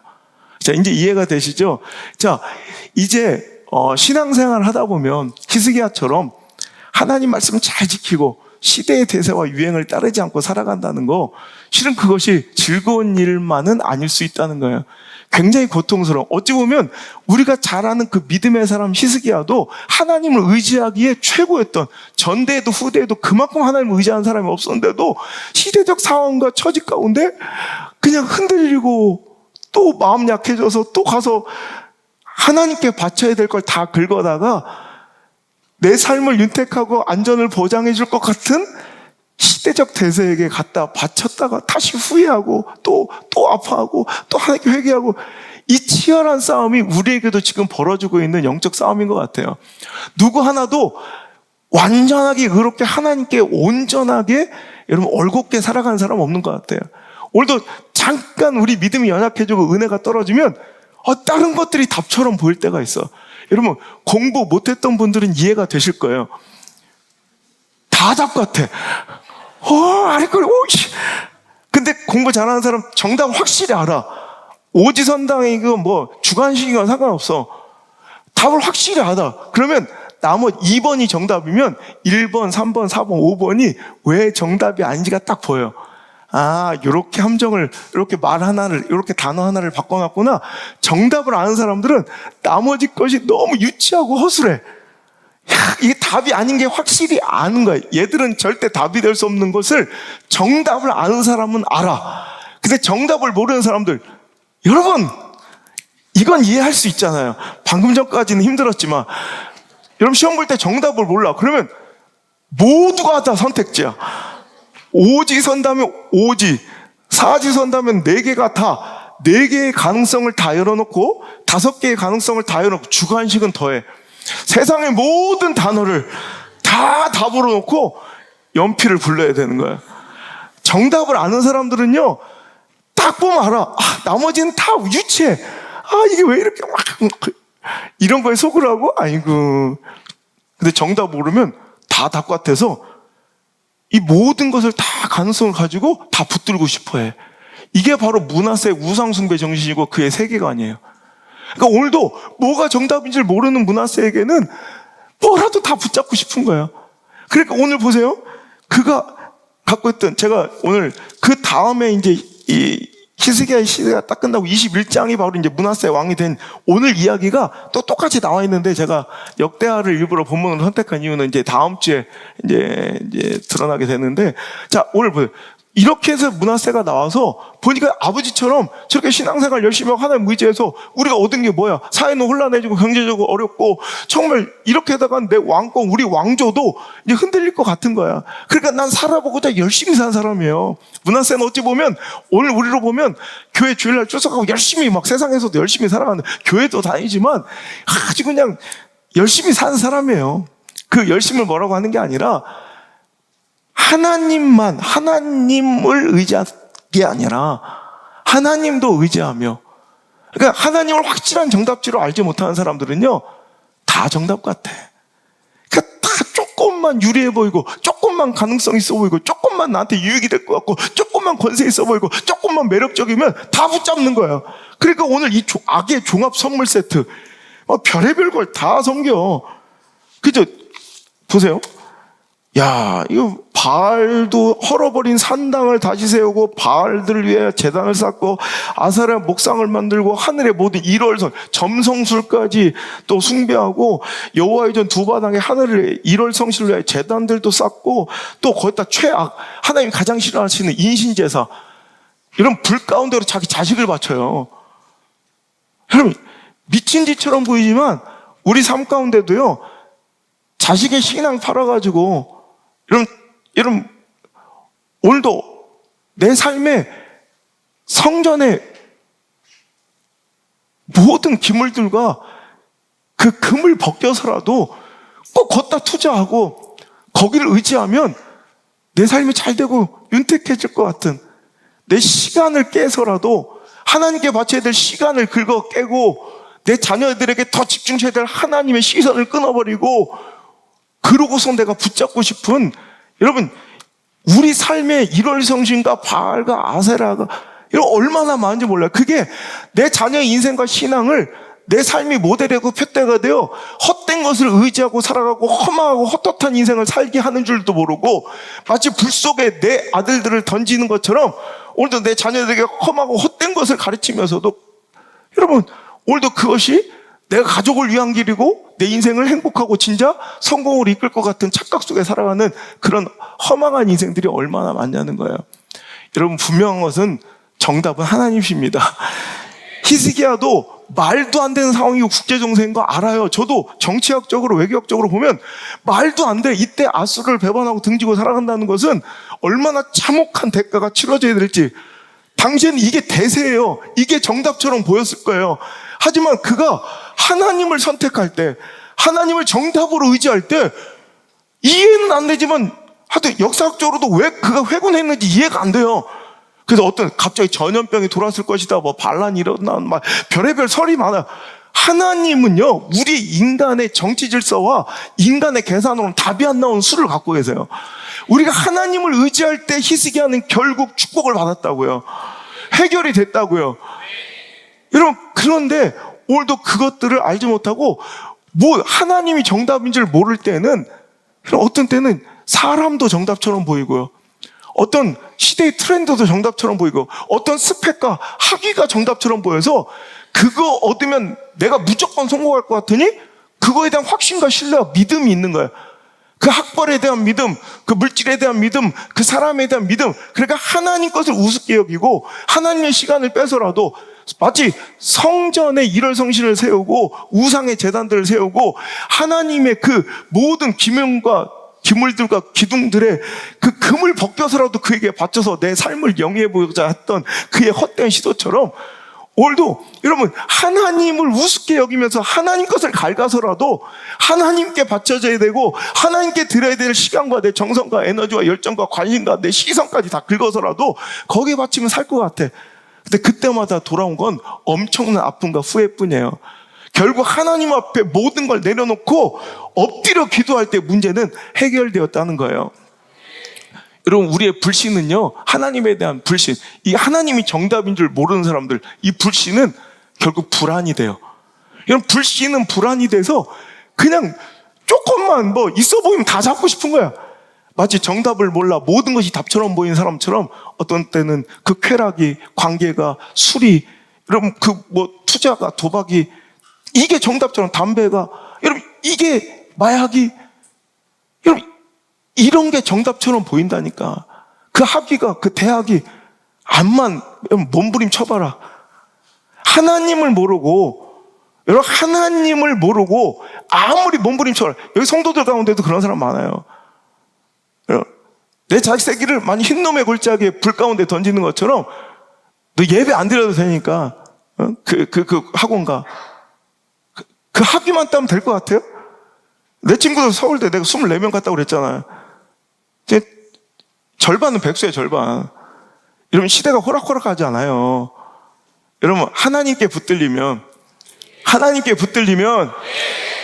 자, 이제 이해가 되시죠? 자, 이제 신앙생활 하다 보면 히스기야처럼 하나님 말씀을 잘 지키고 시대의 대세와 유행을 따르지 않고 살아간다는 거, 실은 그것이 즐거운 일만은 아닐 수 있다는 거예요. 굉장히 고통스러워. 어찌 보면 우리가 잘 아는 그 믿음의 사람 히스기야도 하나님을 의지하기에 최고였던, 전대에도 후대에도 그만큼 하나님을 의지하는 사람이 없었는데도 시대적 상황과 처지 가운데 그냥 흔들리고 또 마음 약해져서 또 가서 하나님께 바쳐야 될 걸 다 긁어다가 내 삶을 윤택하고 안전을 보장해 줄 것 같은 시대적 대세에게 갖다 바쳤다가 다시 후회하고 또 아파하고 또 하나님께 회개하고, 이 치열한 싸움이 우리에게도 지금 벌어지고 있는 영적 싸움인 것 같아요. 누구 하나도 완전하게 의롭게 하나님께 온전하게 여러분 올곧게 살아가는 사람 없는 것 같아요. 오늘도 잠깐 우리 믿음이 연약해지고 은혜가 떨어지면 다른 것들이 답처럼 보일 때가 있어. 여러분 공부 못했던 분들은 이해가 되실 거예요. 다 답 같아. 아니거리. 근데 공부 잘하는 사람 정답 확실히 알아. 오지선당이고 뭐 주관식이건 상관없어. 답을 확실히 알아. 그러면 나머지 2번이 정답이면 1번, 3번, 4번, 5번이 왜 정답이 아닌지가 딱 보여요. 아, 요렇게 함정을, 요렇게 말 하나를, 요렇게 단어 하나를 바꿔놨구나. 정답을 아는 사람들은 나머지 것이 너무 유치하고 허술해. 야, 이게 답이 아닌 게 확실히 아는 거야. 얘들은 절대 답이 될 수 없는 것을 정답을 아는 사람은 알아. 근데 정답을 모르는 사람들, 여러분, 이건 이해할 수 있잖아요. 방금 전까지는 힘들었지만, 여러분 시험 볼 때 정답을 몰라. 그러면 모두가 다 선택지야. 오지 선다면 오지, 사지 선다면 4개가 다, 4개의 가능성을 다 열어놓고 5개의 가능성을 다 열어놓고 주관식은 더해. 세상의 모든 단어를 다 답으로 놓고 연필을 불러야 되는 거야. 정답을 아는 사람들은요, 딱 보면 알아. 아, 나머지는 다 유치해. 아, 이게 왜 이렇게 막 이런 거에 속을 하고, 아이고. 근데 정답 모르면 다 답 같아서 이 모든 것을 다 가능성을 가지고 다 붙들고 싶어 해. 이게 바로 문하세 우상숭배 정신이고 그의 세계관이에요. 그러니까 오늘도 뭐가 정답인지를 모르는 문하세에게는 뭐라도 다 붙잡고 싶은 거예요. 그러니까 오늘 보세요. 그가 갖고 있던, 제가 오늘 그 다음에 이제 이 히스기야의 시대가 딱 끝나고 21장이 바로 이제 문하세 왕이 된 오늘 이야기가 또 똑같이 나와 있는데, 제가 역대하를 일부러 본문으로 선택한 이유는 이제 다음 주에 이제 드러나게 되는데, 자, 오늘 보세요. 이렇게 해서 문하세가 나와서 보니까 아버지처럼 저렇게 신앙생활 열심히 하고 하나님 의지해서 우리가 얻은 게 뭐야? 사회는 혼란해지고 경제적으로 어렵고 정말 이렇게 하다가 내 왕권, 우리 왕조도 이제 흔들릴 것 같은 거야. 그러니까 난 살아보고자 열심히 산 사람이에요. 문하세는 어찌 보면 오늘 우리로 보면 교회 주일날 출석하고 열심히 막 세상에서도 열심히 살아가는, 교회도 다니지만 아주 그냥 열심히 사는 사람이에요. 그 열심을 뭐라고 하는 게 아니라 하나님만, 하나님을 의지한 게 아니라 하나님도 의지하며, 그러니까 하나님을 확실한 정답지로 알지 못하는 사람들은요, 다 정답 같아. 그러니까 다 조금만 유리해 보이고, 조금만 가능성 있어 보이고, 조금만 나한테 유익이 될 것 같고, 조금만 권세 있어 보이고, 조금만 매력적이면 다 붙잡는 거예요. 그러니까 오늘 이 악의 종합 선물 세트, 별의별 걸 다 섬겨. 그죠? 보세요. 야, 이거 바알도 헐어버린 산당을 다시 세우고 바알들을 위해 제단을 쌓고 아사랴 목상을 만들고 하늘의 모든 1월성 점성술까지 또 숭배하고 여호와의 전 두 바닥에 하늘의 1월성실을 위해 제단들도 쌓고 또 거기다 최악, 하나님 가장 싫어하시는 인신제사, 이런 불 가운데로 자기 자식을 바쳐요. 여러분, 미친 짓처럼 보이지만 우리 삶 가운데도요, 자식의 신앙 팔아가지고, 여러분, 오늘도 내 삶에 성전의 모든 기물들과 그 금을 벗겨서라도 꼭 걷다 투자하고 거기를 의지하면 내 삶이 잘 되고 윤택해질 것 같은, 내 시간을 깨서라도 하나님께 바쳐야 될 시간을 긁어 깨고 내 자녀들에게 더 집중해야 될 하나님의 시선을 끊어버리고 그러고서 내가 붙잡고 싶은, 여러분, 우리 삶의 일월성신과 바알과 아세라가 이런 얼마나 많은지 몰라요. 그게 내 자녀의 인생과 신앙을 내 삶이 모델이고 표대가 되어 헛된 것을 의지하고 살아가고 험하고 헛헛한 인생을 살게 하는 줄도 모르고, 마치 불 속에 내 아들들을 던지는 것처럼 오늘도 내 자녀들에게 험하고 헛된 것을 가르치면서도, 여러분, 오늘도 그것이 내가 가족을 위한 길이고 내 인생을 행복하고 진짜 성공으로 이끌 것 같은 착각 속에 살아가는 그런 허망한 인생들이 얼마나 많냐는 거예요. 여러분, 분명한 것은 정답은 하나님이십니다. 히스기야도 말도 안 되는 상황이고 국제정세인 거 알아요. 저도 정치학적으로 외교학적으로 보면 말도 안 돼. 이때 아수르를 배반하고 등지고 살아간다는 것은 얼마나 참혹한 대가가 치러져야 될지, 당시에는 이게 대세예요. 이게 정답처럼 보였을 거예요. 하지만 그가 하나님을 선택할 때, 하나님을 정답으로 의지할 때 이해는 안 되지만 하여튼 역사적으로도 왜 그가 회군했는지 이해가 안 돼요. 그래서 어떤 갑자기 전염병이 돌았을 것이다, 뭐 반란이 일어나, 막 별의별 설이 많아요. 하나님은요, 우리 인간의 정치 질서와 인간의 계산으로는 답이 안 나오는 수를 갖고 계세요. 우리가 하나님을 의지할 때 히스기야는 결국 축복을 받았다고요. 해결이 됐다고요. 여러분, 그런데 오늘도 그것들을 알지 못하고 뭐 하나님이 정답인 줄 모를 때는, 어떤 때는 사람도 정답처럼 보이고요, 어떤 시대의 트렌드도 정답처럼 보이고, 어떤 스펙과 학위가 정답처럼 보여서 그거 얻으면 내가 무조건 성공할 것 같으니 그거에 대한 확신과 신뢰와 믿음이 있는 거예요. 그 학벌에 대한 믿음, 그 물질에 대한 믿음, 그 사람에 대한 믿음. 그러니까 하나님 것을 우습게 여기고 하나님의 시간을 빼서라도 마치 성전에 일월성신을 세우고 우상의 제단들을 세우고 하나님의 그 모든 기명과 기물들과 기둥들의 그 금을 벗겨서라도 그에게 바쳐서 내 삶을 영위해보고자 했던 그의 헛된 시도처럼, 오늘도 여러분, 하나님을 우습게 여기면서 하나님 것을 갉아서라도 하나님께 바쳐져야 되고 하나님께 드려야 될 시간과 내 정성과 에너지와 열정과 관심과 내 시선까지 다 긁어서라도 거기에 바치면 살 것 같아. 근데 그때마다 돌아온 건 엄청난 아픔과 후회뿐이에요. 결국 하나님 앞에 모든 걸 내려놓고 엎드려 기도할 때 문제는 해결되었다는 거예요. 여러분, 우리의 불신은요, 하나님에 대한 불신, 이 하나님이 정답인 줄 모르는 사람들, 이 불신은 결국 불안이 돼요. 여러분, 불신은 불안이 돼서 그냥 조금만 뭐 있어 보이면 다 잡고 싶은 거야. 마치 정답을 몰라 모든 것이 답처럼 보이는 사람처럼 어떤 때는 그 쾌락이, 관계가, 술이, 여러분 그 뭐 투자가, 도박이, 이게 정답처럼, 담배가, 여러분 이게 마약이, 여러분 이런 게 정답처럼 보인다니까. 그 학위가, 그 대학이, 암만 몸부림 쳐봐라. 하나님을 모르고, 여러분 하나님을 모르고 아무리 몸부림 쳐라. 여기 성도들 가운데도 그런 사람 많아요. 여러분, 내 자식 새끼를 많이 흰놈의 골짜기에 불 가운데 던지는 것처럼 너 예배 안 드려도 되니까 그 학원 가. 그 학위만 따면 될 것 같아요? 내 친구들 서울대 내가 24명 갔다고 그랬잖아요. 이제 절반은 백수의 절반. 여러분, 시대가 호락호락하지 않아요. 여러분, 하나님께 붙들리면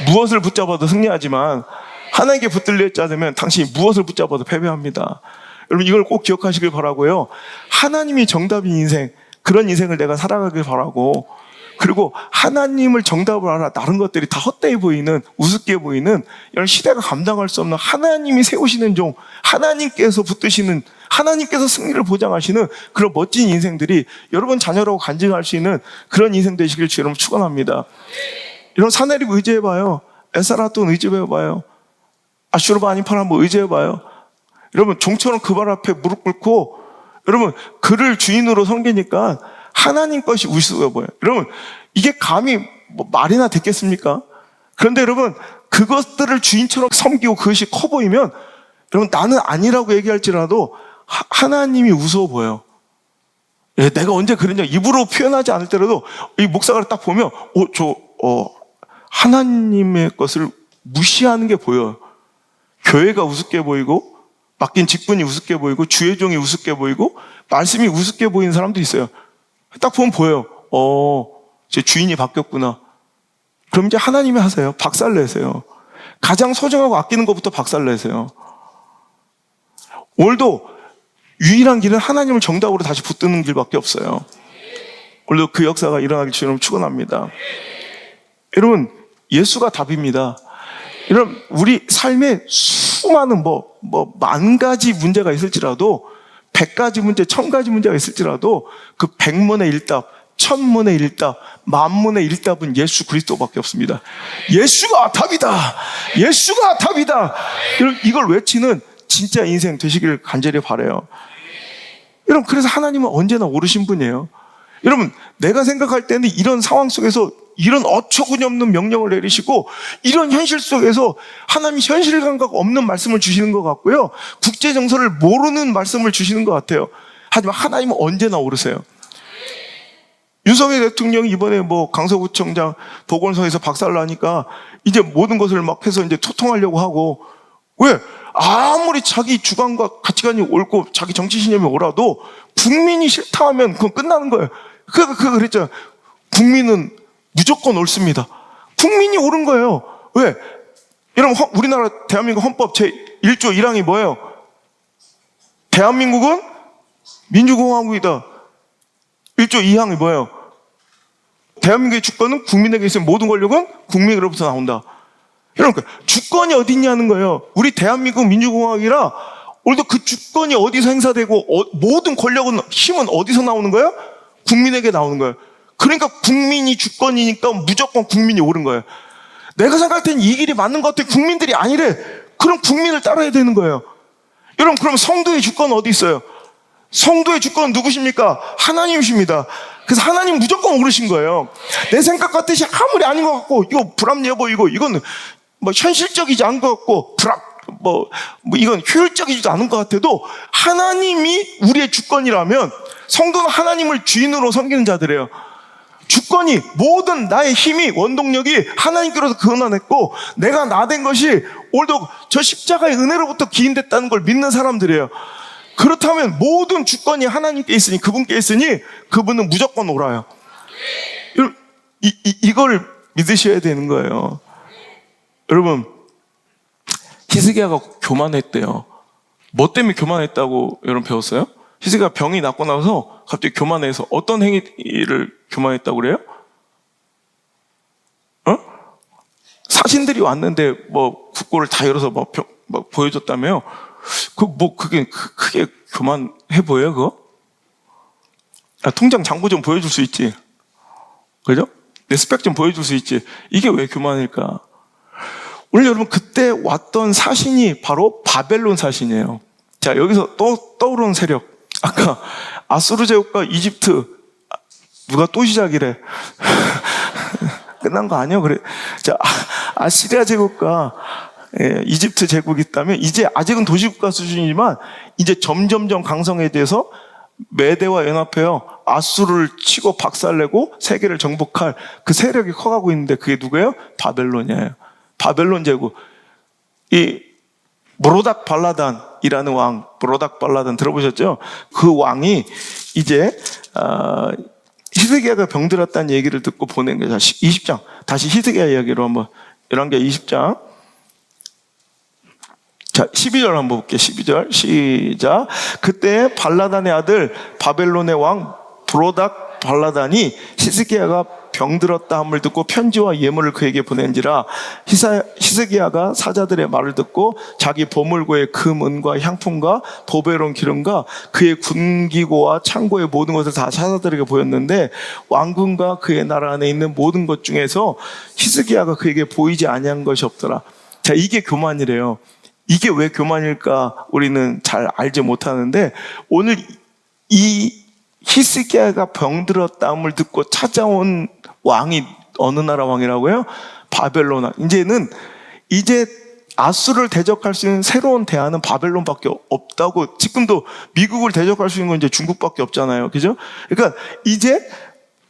무엇을 붙잡아도 승리하지만 하나님께 붙들리지 않으면 당신이 무엇을 붙잡아도 패배합니다. 여러분, 이걸 꼭 기억하시길 바라고요. 하나님이 정답인 인생, 그런 인생을 내가 살아가길 바라고, 그리고 하나님을 정답을 알아 다른 것들이 다 헛되이 보이는, 우습게 보이는, 이런 시대가 감당할 수 없는 하나님이 세우시는 종, 하나님께서 붙드시는, 하나님께서 승리를 보장하시는 그런 멋진 인생들이 여러분 자녀라고 간증할 수 있는 그런 인생 되시길 주 여러분 축원합니다. 이런 사내립 의지해봐요. 에사라돈 의지해봐요. 아슈르바니팔 한번 의지해봐요. 여러분, 종처럼 그 발 앞에 무릎 꿇고, 여러분 그를 주인으로 섬기니까 하나님 것이 우스워 보여요. 여러분, 이게 감히 뭐 말이나 됐겠습니까? 그런데 여러분, 그것들을 주인처럼 섬기고 그것이 커 보이면, 여러분 나는 아니라고 얘기할지라도 하나님이 우스워 보여요. 예, 내가 언제 그랬냐 입으로 표현하지 않을 때라도 이 목사가 딱 보면 하나님의 것을 무시하는 게 보여요. 교회가 우습게 보이고, 맡긴 직분이 우습게 보이고, 주의 종이 우습게 보이고, 말씀이 우습게 보이는 사람도 있어요. 딱 보면 보여요. 제 주인이 바뀌었구나. 그럼 이제 하나님이 하세요. 박살내세요. 가장 소중하고 아끼는 것부터 박살내세요. 오늘도 유일한 길은 하나님을 정답으로 다시 붙드는 길밖에 없어요. 오늘도 그 역사가 일어나길 주님 축원합니다. 여러분, 예수가 답입니다. 여러분, 우리 삶에 수많은 만 가지 문제가 있을지라도, 100가지 문제, 1000가지 문제가 있을지라도 그 100문의 1답, 1000문의 1답, 10,000문의 1답은 예수 그리스도밖에 없습니다. 예수가 답이다. 예수가 답이다. 여러분, 이걸 외치는 진짜 인생 되시기를 간절히 바라요. 여러분, 그래서 하나님은 언제나 옳으신 분이에요. 여러분, 내가 생각할 때는 이런 상황 속에서 이런 어처구니 없는 명령을 내리시고, 이런 현실 속에서 하나님이 현실 감각 없는 말씀을 주시는 것 같고요, 국제 정서를 모르는 말씀을 주시는 것 같아요. 하지만 하나님은 언제나 옳으세요. 윤석열 대통령이 이번에 강서구청장 보건소에서 박살나니까 이제 모든 것을 막 해서 이제 소통하려고 하고, 왜? 아무리 자기 주관과 가치관이 옳고 자기 정치 신념이 옳아도 국민이 싫다 하면 그건 끝나는 거예요. 그러니까 그랬잖아요. 국민은 무조건 옳습니다. 국민이 옳은 거예요. 왜? 여러분, 우리나라 대한민국 헌법 제1조 1항이 뭐예요? 대한민국은 민주공화국이다. 1조 2항이 뭐예요? 대한민국의 주권은 국민에게 있으면 모든 권력은 국민으로부터 나온다. 그러니까 주권이 어디 있냐는 거예요. 우리 대한민국 민주공화국이라 오늘도 그 주권이 어디서 행사되고 모든 권력은 힘은 어디서 나오는 거예요? 국민에게 나오는 거예요. 그러니까 국민이 주권이니까 무조건 국민이 옳은 거예요. 내가 생각할 땐 이 길이 맞는 것 같아. 국민들이 아니래. 그럼 국민을 따라야 되는 거예요. 여러분, 그럼 성도의 주권은 어디 있어요? 성도의 주권은 누구십니까? 하나님이십니다. 그래서 하나님 무조건 옳으신 거예요. 내 생각 같듯이 아무리 아닌 것 같고, 이거 불합리해 보이고, 이건 뭐 현실적이지 않은 것 같고, 이건 효율적이지도 않은 것 같아도, 하나님이 우리의 주권이라면, 성도는 하나님을 주인으로 섬기는 자들이에요. 주권이, 모든 나의 힘이, 원동력이 하나님께로서 근원했고, 내가 나 된 것이 오늘도 저 십자가의 은혜로부터 기인됐다는 걸 믿는 사람들이에요. 그렇다면 모든 주권이 하나님께 있으니, 그분께 있으니 그분은 무조건 옳아요. 여러분, 이걸 믿으셔야 되는 거예요. 여러분, 히스기야가 교만했대요. 뭐 때문에 교만했다고 여러분 배웠어요? 히스기야가 병이 낫고 나서 갑자기 교만해서 어떤 행위를 교만했다고 그래요? 사신들이 왔는데 뭐 국고를 다 열어서 막 보여줬다며요. 그게 크게 교만해 보여요, 그거? 통장 잔고 좀 보여줄 수 있지. 그죠? 내 스펙 좀 보여줄 수 있지. 이게 왜 교만일까? 오늘 여러분, 그때 왔던 사신이 바로 바벨론 사신이에요. 자, 여기서 또 떠오르는 세력. 아까 아수르 제국과 이집트, 누가 또 시작이래. 끝난 거 아니야? 그래. 자, 아시리아 제국과 이집트 제국이 있다면, 이제 아직은 도시국가 수준이지만 이제 점점점 강성해져서 메대와 연합해요. 아수르를 치고 박살내고 세계를 정복할 그 세력이 커가고 있는데, 그게 누구예요? 바벨론이에요. 바벨론 제국. 이 브로닥 발라단이라는 왕, 브로닥 발라단 들어보셨죠? 그 왕이 이제 히스기야가 병들었다는 얘기를 듣고 보낸 거죠. 20장 다시 히스기야 이야기로 한번, 열왕기하 20장 자 12절 한번 볼게요. 12절 시작. 그때 발라단의 아들 바벨론의 왕 브로닥 발라단이 히스기야가 병들었다 함을 듣고 편지와 예물을 그에게 보낸지라. 히스기야가 사자들의 말을 듣고 자기 보물고의 금은과 향품과 보배로운 기름과 그의 군기고와 창고의 모든 것을 다 사자들에게 보였는데, 왕궁과 그의 나라 안에 있는 모든 것 중에서 히스기야가 그에게 보이지 아니한 것이 없더라. 자, 이게 교만이래요. 이게 왜 교만일까 우리는 잘 알지 못하는데, 오늘 이 히스기야가 병들었다함을 듣고 찾아온 왕이 어느 나라 왕이라고요? 바벨론 왕. 이제 아수르를 대적할 수 있는 새로운 대안은 바벨론밖에 없다고. 지금도 미국을 대적할 수 있는 건 이제 중국밖에 없잖아요. 그죠? 그러니까 이제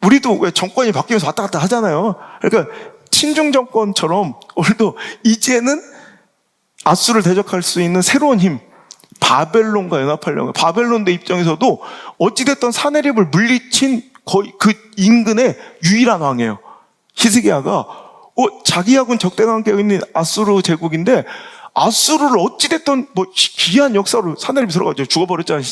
우리도 왜 정권이 바뀌면서 왔다 갔다 하잖아요. 그러니까 친중 정권처럼 오늘도 이제는 아수르를 대적할 수 있는 새로운 힘, 바벨론과 연합하려고. 바벨론대 입장에서도 어찌됐든 사내립을 물리친 거의 그 인근의 유일한 왕이에요. 히스기야가 자기하고는 적대 관계가 있는 아수르 제국인데, 아수르를 어찌됐든 뭐 기이한 역사로 사내립이 들어가죠. 죽어버렸잖아요.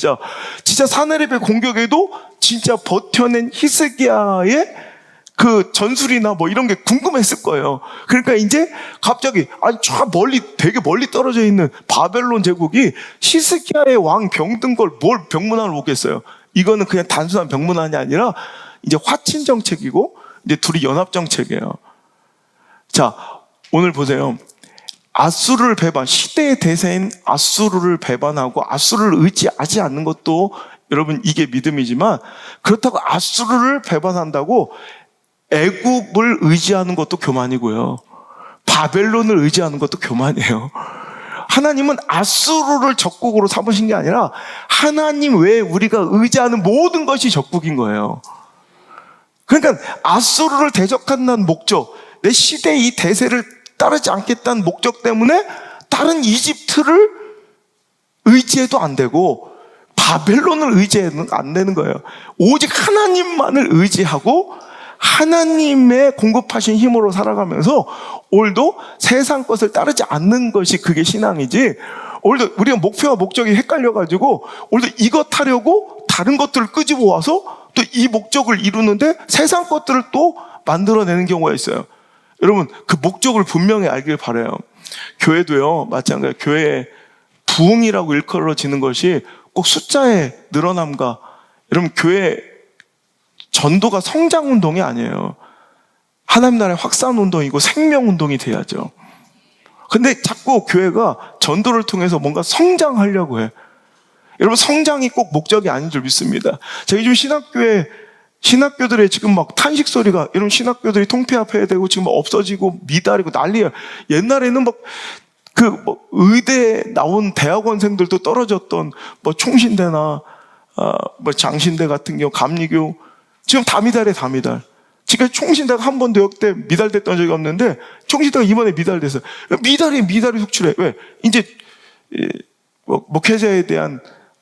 진짜 사내립의 공격에도 진짜 버텨낸 히스기야의 그 전술이나 뭐 이런 게 궁금했을 거예요. 그러니까 이제 갑자기 저 되게 멀리 떨어져 있는 바벨론 제국이 히스기야의 왕 병든 걸 뭘 병문안을 오겠어요. 이거는 그냥 단순한 병문안이 아니라 이제 화친 정책이고 이제 둘이 연합 정책이에요. 자, 오늘 보세요. 아수르를 시대의 대세인 아수르를 배반하고 아수르를 의지하지 않는 것도 여러분 이게 믿음이지만, 그렇다고 아수르를 배반한다고 애굽을 의지하는 것도 교만이고요. 바벨론을 의지하는 것도 교만이에요. 하나님은 아수르를 적국으로 삼으신 게 아니라 하나님 외에 우리가 의지하는 모든 것이 적국인 거예요. 그러니까 아수르를 대적한다는 목적, 내 시대의 이 대세를 따르지 않겠다는 목적 때문에 다른 이집트를 의지해도 안 되고 바벨론을 의지해도 안 되는 거예요. 오직 하나님만을 의지하고 하나님의 공급하신 힘으로 살아가면서 오늘도 세상 것을 따르지 않는 것이 그게 신앙이지, 오늘도 우리가 목표와 목적이 헷갈려가지고 오늘도 이것 하려고 다른 것들을 끄집어 와서 또 이 목적을 이루는데 세상 것들을 또 만들어내는 경우가 있어요. 여러분, 그 목적을 분명히 알길 바라요. 교회도요, 마찬가지예요. 교회의 부흥이라고 일컬어지는 것이 꼭 숫자의 늘어남과, 여러분, 교회 전도가 성장 운동이 아니에요. 하나님 나라의 확산 운동이고 생명 운동이 돼야죠. 근데 자꾸 교회가 전도를 통해서 뭔가 성장하려고 해. 여러분, 성장이 꼭 목적이 아닌 줄 믿습니다. 제가 요즘 신학교들의 지금 막 탄식 소리가, 여러분, 신학교들이 통폐합해야 되고 지금 없어지고 미달이고 난리야. 옛날에는 의대 나온 대학원생들도 떨어졌던 총신대나 장신대 같은 경우, 감리교, 지금 다 미달에 다 미달. 지금 총신대가 한 번도 역대 미달됐던 적이 없는데 총신대가 이번에 미달됐어요. 미달이 속출해. 왜? 이제 목회자에 대한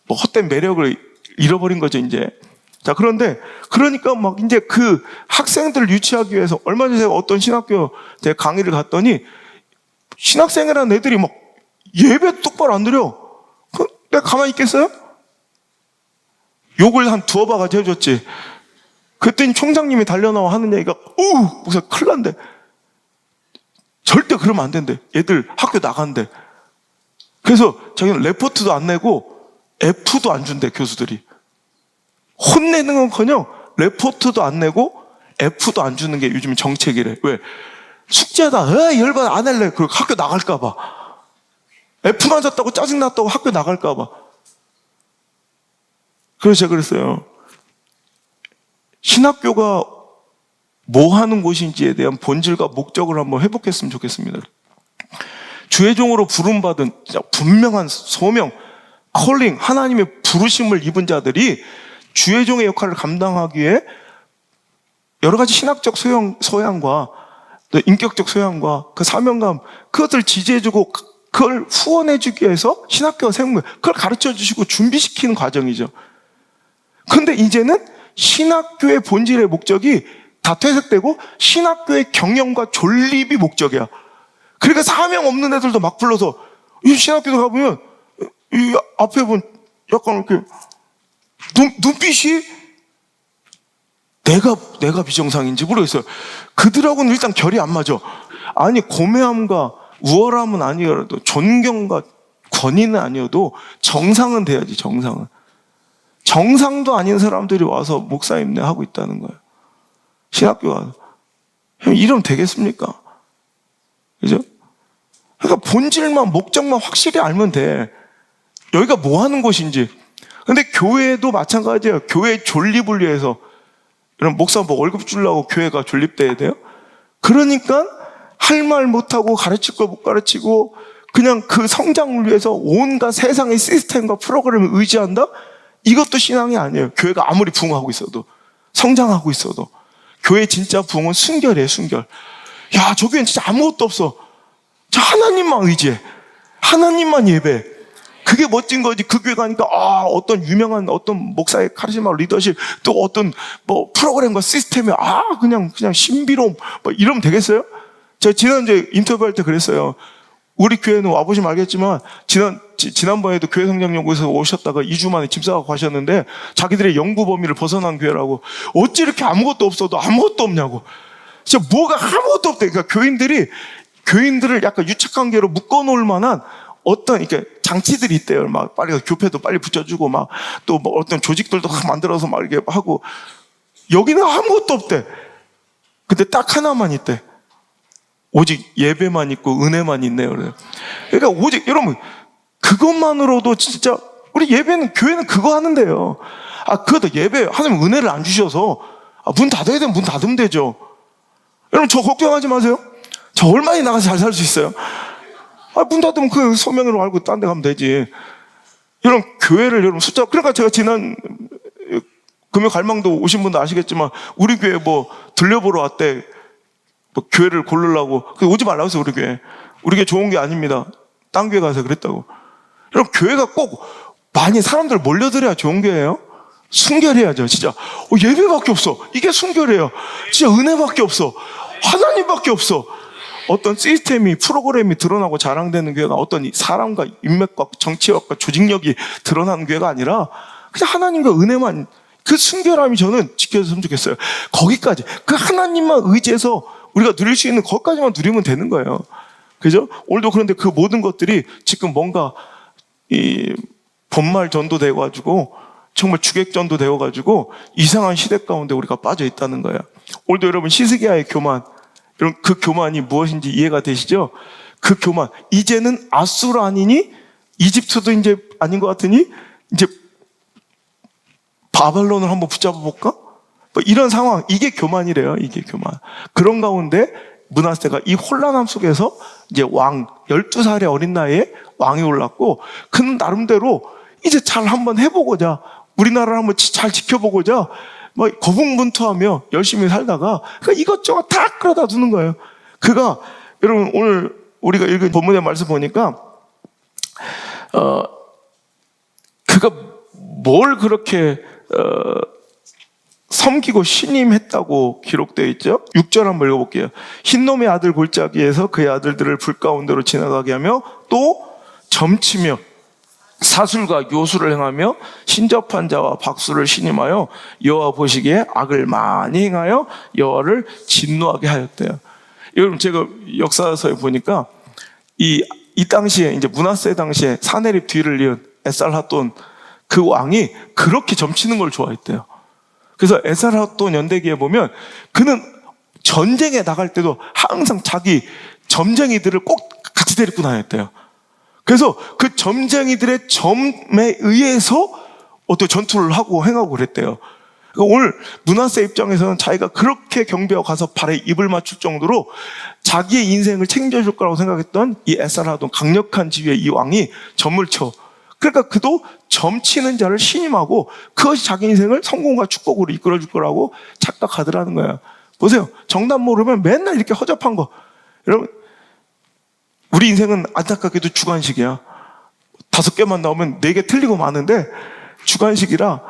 헛된 매력을 잃어버린 거죠, 이제. 자, 그러니까 이제 그 학생들을 유치하기 위해서, 얼마 전에 제가 어떤 신학교 강의를 갔더니 신학생이라는 애들이 예배 똑바로 안 드려. 내가 가만히 있겠어요? 욕을 한 두어 바가지 해줬지. 그랬더니 총장님이 달려나와 하는 얘기가, 목사 큰일 난대. 절대 그러면 안 된대. 얘들 학교 나간대. 그래서 자기는 레포트도 안 내고 F도 안 준대, 교수들이. 혼내는 건커녕 레포트도 안 내고 F도 안 주는 게 요즘 정책이래. 왜? 숙제다. 열받아, 안 할래. 그리고 학교 나갈까봐. F 맞았다고 짜증났다고 학교 나갈까봐. 그래서 제가 그랬어요. 신학교가 뭐 하는 곳인지에 대한 본질과 목적을 한번 회복했으면 좋겠습니다. 주의 종으로 부름받은 분명한 소명, 콜링, 하나님의 부르심을 입은 자들이 주의 종의 역할을 감당하기 위해 여러 가지 신학적 소양과 인격적 소양과 그 사명감, 그것을 지지해주고 그걸 후원해주기 위해서 신학교가 세운 거예요. 그걸 가르쳐주시고 준비시키는 과정이죠. 그런데 이제는 신학교의 본질의 목적이 다 퇴색되고 신학교의 경영과 존립이 목적이야. 그러니까 사명 없는 애들도 막 불러서, 이 신학교도 가보면 이 앞에 보면 약간 이렇게 눈빛이 내가 비정상인지 모르겠어요. 그들하고는 일단 결이 안 맞아. 아니, 고매함과 우월함은 아니어도 존경과 권위는 아니어도 정상은 돼야지. 정상도 아닌 사람들이 와서 목사님네 하고 있다는 거예요. 신학교 가서. 이러면 되겠습니까? 그죠? 그러니까 본질만, 목적만 확실히 알면 돼. 여기가 뭐 하는 곳인지. 근데 교회도 마찬가지예요. 교회 존립을 위해서. 이런 목사 월급 주려고 교회가 존립돼야 돼요? 그러니까 할 말 못하고 가르칠 걸 못 가르치고 그냥 그 성장을 위해서 온갖 세상의 시스템과 프로그램을 의지한다? 이것도 신앙이 아니에요. 교회가 아무리 부흥하고 있어도, 성장하고 있어도. 교회 진짜 부흥은 순결이에요, 순결. 야, 저 교회는 진짜 아무것도 없어. 저 하나님만 의지해. 하나님만 예배해. 그게 멋진 거지. 그 교회 가니까, 어떤 유명한 어떤 목사의 카리스마 리더십, 또 어떤 프로그램과 시스템에, 그냥 신비로움, 이러면 되겠어요? 제가 지난주에 인터뷰할 때 그랬어요. 우리 교회는 와보시면 알겠지만, 지난번에도 교회 성장연구에서 오셨다가 2주 만에 짐 싸고 가셨는데, 자기들의 연구 범위를 벗어난 교회라고. 어찌 이렇게 아무것도 없어도 아무것도 없냐고. 진짜 뭐가 아무것도 없대. 그러니까 교인들을 약간 유착관계로 묶어놓을 만한 어떤 이렇게 장치들이 있대요. 막 빨리 교패도 빨리 붙여주고 막 또 어떤 조직들도 만들어서 막 이렇게 하고. 여기는 아무것도 없대. 근데 딱 하나만 있대. 오직 예배만 있고 은혜만 있네요. 그러니까 오직, 여러분, 그것만으로도 진짜 우리 교회는 그거 하는데요. 그것도 예배, 하나님 은혜를 안 주셔서 문 닫아야 되면 문 닫으면 되죠. 여러분, 저 걱정하지 마세요. 저 얼마나 나가서 잘 살 수 있어요? 문 닫으면 그 소명으로 알고 딴 데 가면 되지. 여러분, 교회를 여러분 그러니까 제가 지난 금요 갈망도 오신 분도 아시겠지만, 우리 교회 들려보러 왔대. 교회를 고르려고. 오지 말라고 했어요, 우리 교회. 우리 교회 좋은 게 아닙니다. 딴 교회 가서 그랬다고. 여러분, 교회가 꼭 많이 사람들 몰려들어야 좋은 교회예요. 순결해야죠, 진짜. 예배밖에 없어. 이게 순결해요. 진짜 은혜밖에 없어. 하나님밖에 없어. 어떤 시스템이, 프로그램이 드러나고 자랑되는 교회가 어떤 사람과 인맥과 정치력과 조직력이 드러나는 교회가 아니라 그냥 하나님과 은혜만, 그 순결함이 저는 지켜졌으면 좋겠어요. 거기까지 그 하나님만 의지해서 우리가 누릴 수 있는 것까지만 누리면 되는 거예요. 그죠? 오늘도 그런데 그 모든 것들이 지금 뭔가 이 본말 전도 되어가지고 정말 주객전도 되어가지고 이상한 시대 가운데 우리가 빠져 있다는 거예요. 오늘도 여러분 히스기야의 교만, 여러분 그 교만이 무엇인지 이해가 되시죠? 그 교만, 이제는 아수르 아니니 이집트도 이제 아닌 것 같으니 이제 바벨론을 한번 붙잡아 볼까? 뭐 이런 상황, 이게 교만이래요. 이게 교만. 그런 가운데 므낫세가 이 혼란함 속에서 이제 왕 12살의 어린 나이에 왕이 올랐고, 그는 나름대로 이제 잘 한번 해보고자, 우리나라를 한번 잘 지켜보고자 뭐 거북문투하며 열심히 살다가 이것저것 다 끌어다 두는 거예요. 그가, 여러분 오늘 우리가 읽은 본문의 말씀 보니까 그가 뭘 그렇게 섬기고 신임했다고 기록되어 있죠? 6절 한번 읽어볼게요. 흰놈의 아들 골짜기에서 그의 아들들을 불 가운데로 지나가게 하며 또 점치며 사술과 요술을 행하며 신접한 자와 박수를 신임하여 여호와 보시기에 악을 많이 행하여 여호와를 진노하게 하였대요. 여러분 제가 역사서에 보니까 이 당시에 이제 므낫세 당시에 사내립 뒤를 이은 에살핫돈 그 왕이 그렇게 점치는 걸 좋아했대요. 그래서 에살핫돈 연대기에 보면 그는 전쟁에 나갈 때도 항상 자기 점쟁이들을 꼭 같이 데리고 다녔대요. 그래서 그 점쟁이들의 점에 의해서 어떤 전투를 하고 행하고 그랬대요. 그러니까 오늘 므낫세 입장에서는 자기가 그렇게 경배하고 가서 발에 입을 맞출 정도로 자기의 인생을 책임져줄 거라고 생각했던 이 에살핫돈 강력한 지위의 이 왕이 점을 쳐. 그러니까 그도 점치는 자를 신임하고 그것이 자기 인생을 성공과 축복으로 이끌어줄 거라고 착각하더라는 거예요. 보세요. 정답 모르면 맨날 이렇게 허접한 거. 여러분 우리 인생은 안타깝게도 주관식이야. 5개만 나오면 4개 틀리고 마는데 주관식이라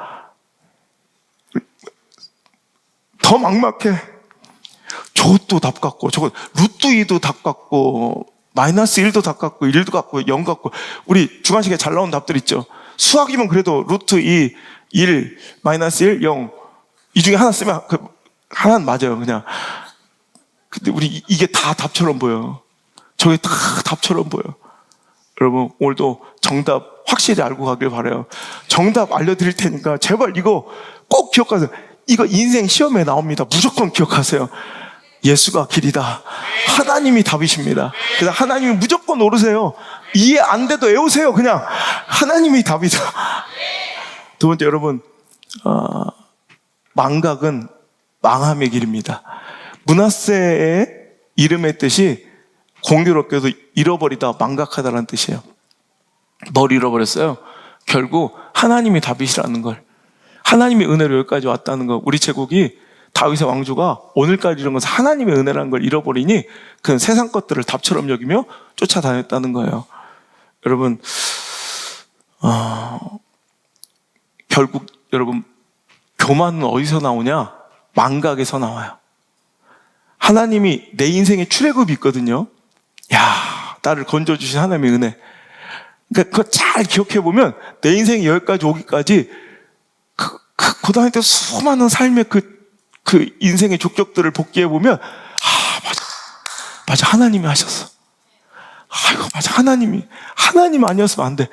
더 막막해. 저것도 답 같고 저거 루트 2도 답 같고 마이너스 1도 답 같고 1도 같고 0 같고 우리 주관식에 잘 나온 답들 있죠. 수학이면 그래도 루트 2, 1, 마이너스 1, 0 이 중에 하나 쓰면 하나는 맞아요. 그냥. 근데 우리 이게 다 답처럼 보여. 저게 다 답처럼 보여. 여러분 오늘도 정답 확실히 알고 가길 바라요. 정답 알려드릴 테니까 제발 이거 꼭 기억하세요. 이거 인생 시험에 나옵니다. 무조건 기억하세요. 예수가 길이다. 하나님이 답이십니다. 그래서 하나님이 무조건 오르세요. 이해 안 돼도 외우세요. 그냥 하나님이 답이다. 두 번째 여러분 망각은 망함의 길입니다. 므낫세의 이름의 뜻이 공교롭게도 잃어버리다 망각하다라는 뜻이에요. 뭘 잃어버렸어요? 결국 하나님이 답이시라는 걸, 하나님의 은혜로 여기까지 왔다는 거. 우리 제국이 다윗의 왕조가 오늘까지 이런 것은 하나님의 은혜라는 걸 잃어버리니 그는 세상 것들을 답처럼 여기며 쫓아다녔다는 거예요. 여러분 결국 여러분 교만은 어디서 나오냐? 망각에서 나와요. 하나님이 내 인생에 출애굽이 있거든요. 야, 나를 건져주신 하나님의 은혜. 그러니까 그거 잘 기억해보면 내 인생이 여기까지 오기까지 고등학교 때 수많은 삶의 그 인생의 족적들을 복기해보면 맞아 하나님이 하셨어. 아이고 맞아 하나님 아니었으면 안 돼.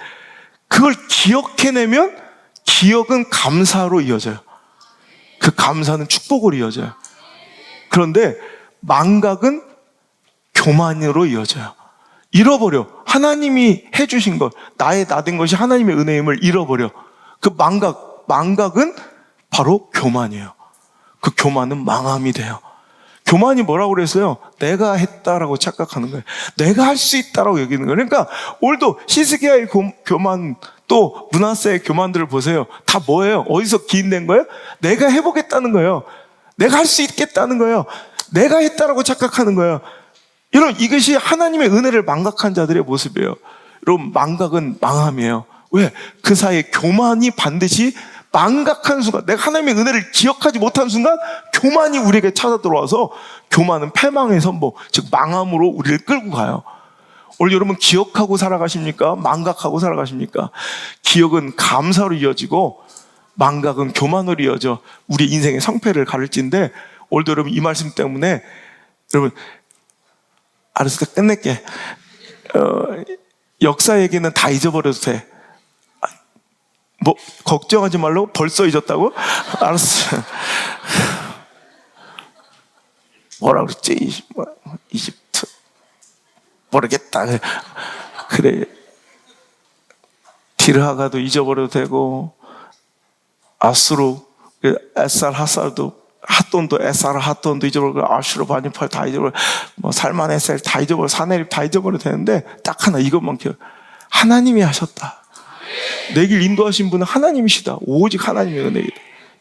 그걸 기억해내면 기억은 감사로 이어져요. 그 감사는 축복으로 이어져요. 그런데 망각은 교만으로 이어져요. 잃어버려. 하나님이 해주신 것, 나의 나된 것이 하나님의 은혜임을 잃어버려. 그 망각은 바로 교만이에요. 그 교만은 망함이 돼요. 교만이 뭐라고 그랬어요? 내가 했다라고 착각하는 거예요. 내가 할 수 있다라고 여기는 거예요. 그러니까 오늘도 히스기야의 교만, 또 므낫세의 교만들을 보세요. 다 뭐예요? 어디서 기인된 거예요? 내가 해보겠다는 거예요. 내가 할 수 있겠다는 거예요. 내가 했다라고 착각하는 거예요. 여러분 이것이 하나님의 은혜를 망각한 자들의 모습이에요. 여러분 망각은 망함이에요. 왜? 그 사이에 교만이 반드시 망각한 순간, 내가 하나님의 은혜를 기억하지 못한 순간 교만이 우리에게 찾아 들어와서 교만은 패망의 선보, 즉 망함으로 우리를 끌고 가요. 오늘 여러분 기억하고 살아가십니까? 망각하고 살아가십니까? 기억은 감사로 이어지고 망각은 교만으로 이어져 우리 인생의 성패를 가를진데, 오늘도 여러분 이 말씀 때문에 여러분 알았을 때 끝낼게. 역사 얘기는 다 잊어버려도 돼. 뭐 걱정하지 말라고? 벌써 잊었다고? 알았어. 뭐라 그랬지? 이집트 모르겠다. 그래, 디르하가도 잊어버려도 되고, 아수르, 에살 하살도, 핫돈도 에살 핫돈도 잊어버리고, 아슈르 바니팔 다 잊어버려, 뭐 살만 에셀 다 잊어버려, 사네립 다 잊어버려도 되는데 딱 하나, 이것만 기억. 하나님이 하셨다. 내 길 인도하신 분은 하나님이시다. 오직 하나님이요 내 길.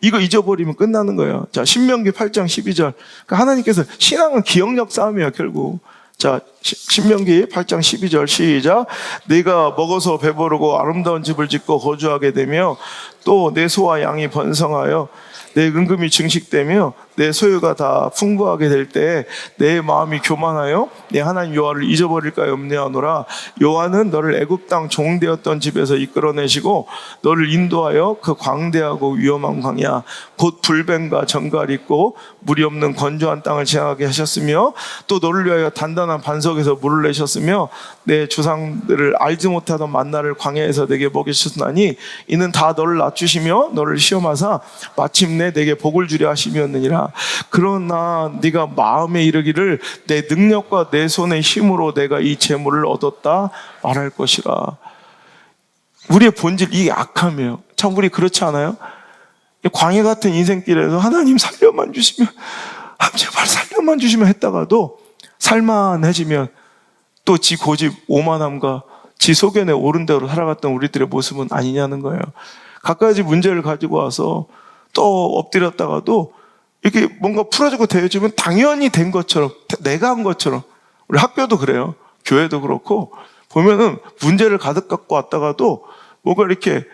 이거 잊어버리면 끝나는 거예요. 자, 신명기 8장 12절. 그러니까 하나님께서, 신앙은 기억력 싸움이에요, 결국. 자, 신명기 8장 12절 시작. 네가 먹어서 배부르고 아름다운 집을 짓고 거주하게 되며, 또 내 소와 양이 번성하여 내 은금이 증식되며 내 소유가 다 풍부하게 될 때 내 마음이 교만하여 내 하나님 여호와를 잊어버릴까 염려하노라. 여호와는 너를 애굽 땅 종되었던 집에서 이끌어내시고 너를 인도하여 그 광대하고 위험한 광야 곧 불뱀과 정갈이 있고 물이 없는 건조한 땅을 지나가게 하셨으며, 또 너를 위하여 단단한 반석에서 물을 내셨으며 내 조상들을 알지 못하던 만나를 광야에서 내게 먹이셨나니 이는 다 너를 낮추시며 너를 시험하사 마침내 내게 복을 주려 하심이었느니라. 그러나 네가 마음에 이르기를 내 능력과 내 손의 힘으로 내가 이 재물을 얻었다 말할 것이라. 우리의 본질, 이게 악함이에요. 참 우리 그렇지 않아요? 광야 같은 인생길에서 하나님 살려만 주시면, 제발 살려만 주시면 했다가도 살만해지면 또 지 고집 오만함과 지 소견에 오른 대로 살아갔던 우리들의 모습은 아니냐는 거예요. 갖가지 문제를 가지고 와서 또 엎드렸다가도 이렇게 뭔가 풀어주고 대해주면 당연히 된 것처럼, 내가 한 것처럼. 우리 학교도 그래요. 교회도 그렇고 보면은 문제를 가득 갖고 왔다가도 뭔가 이렇게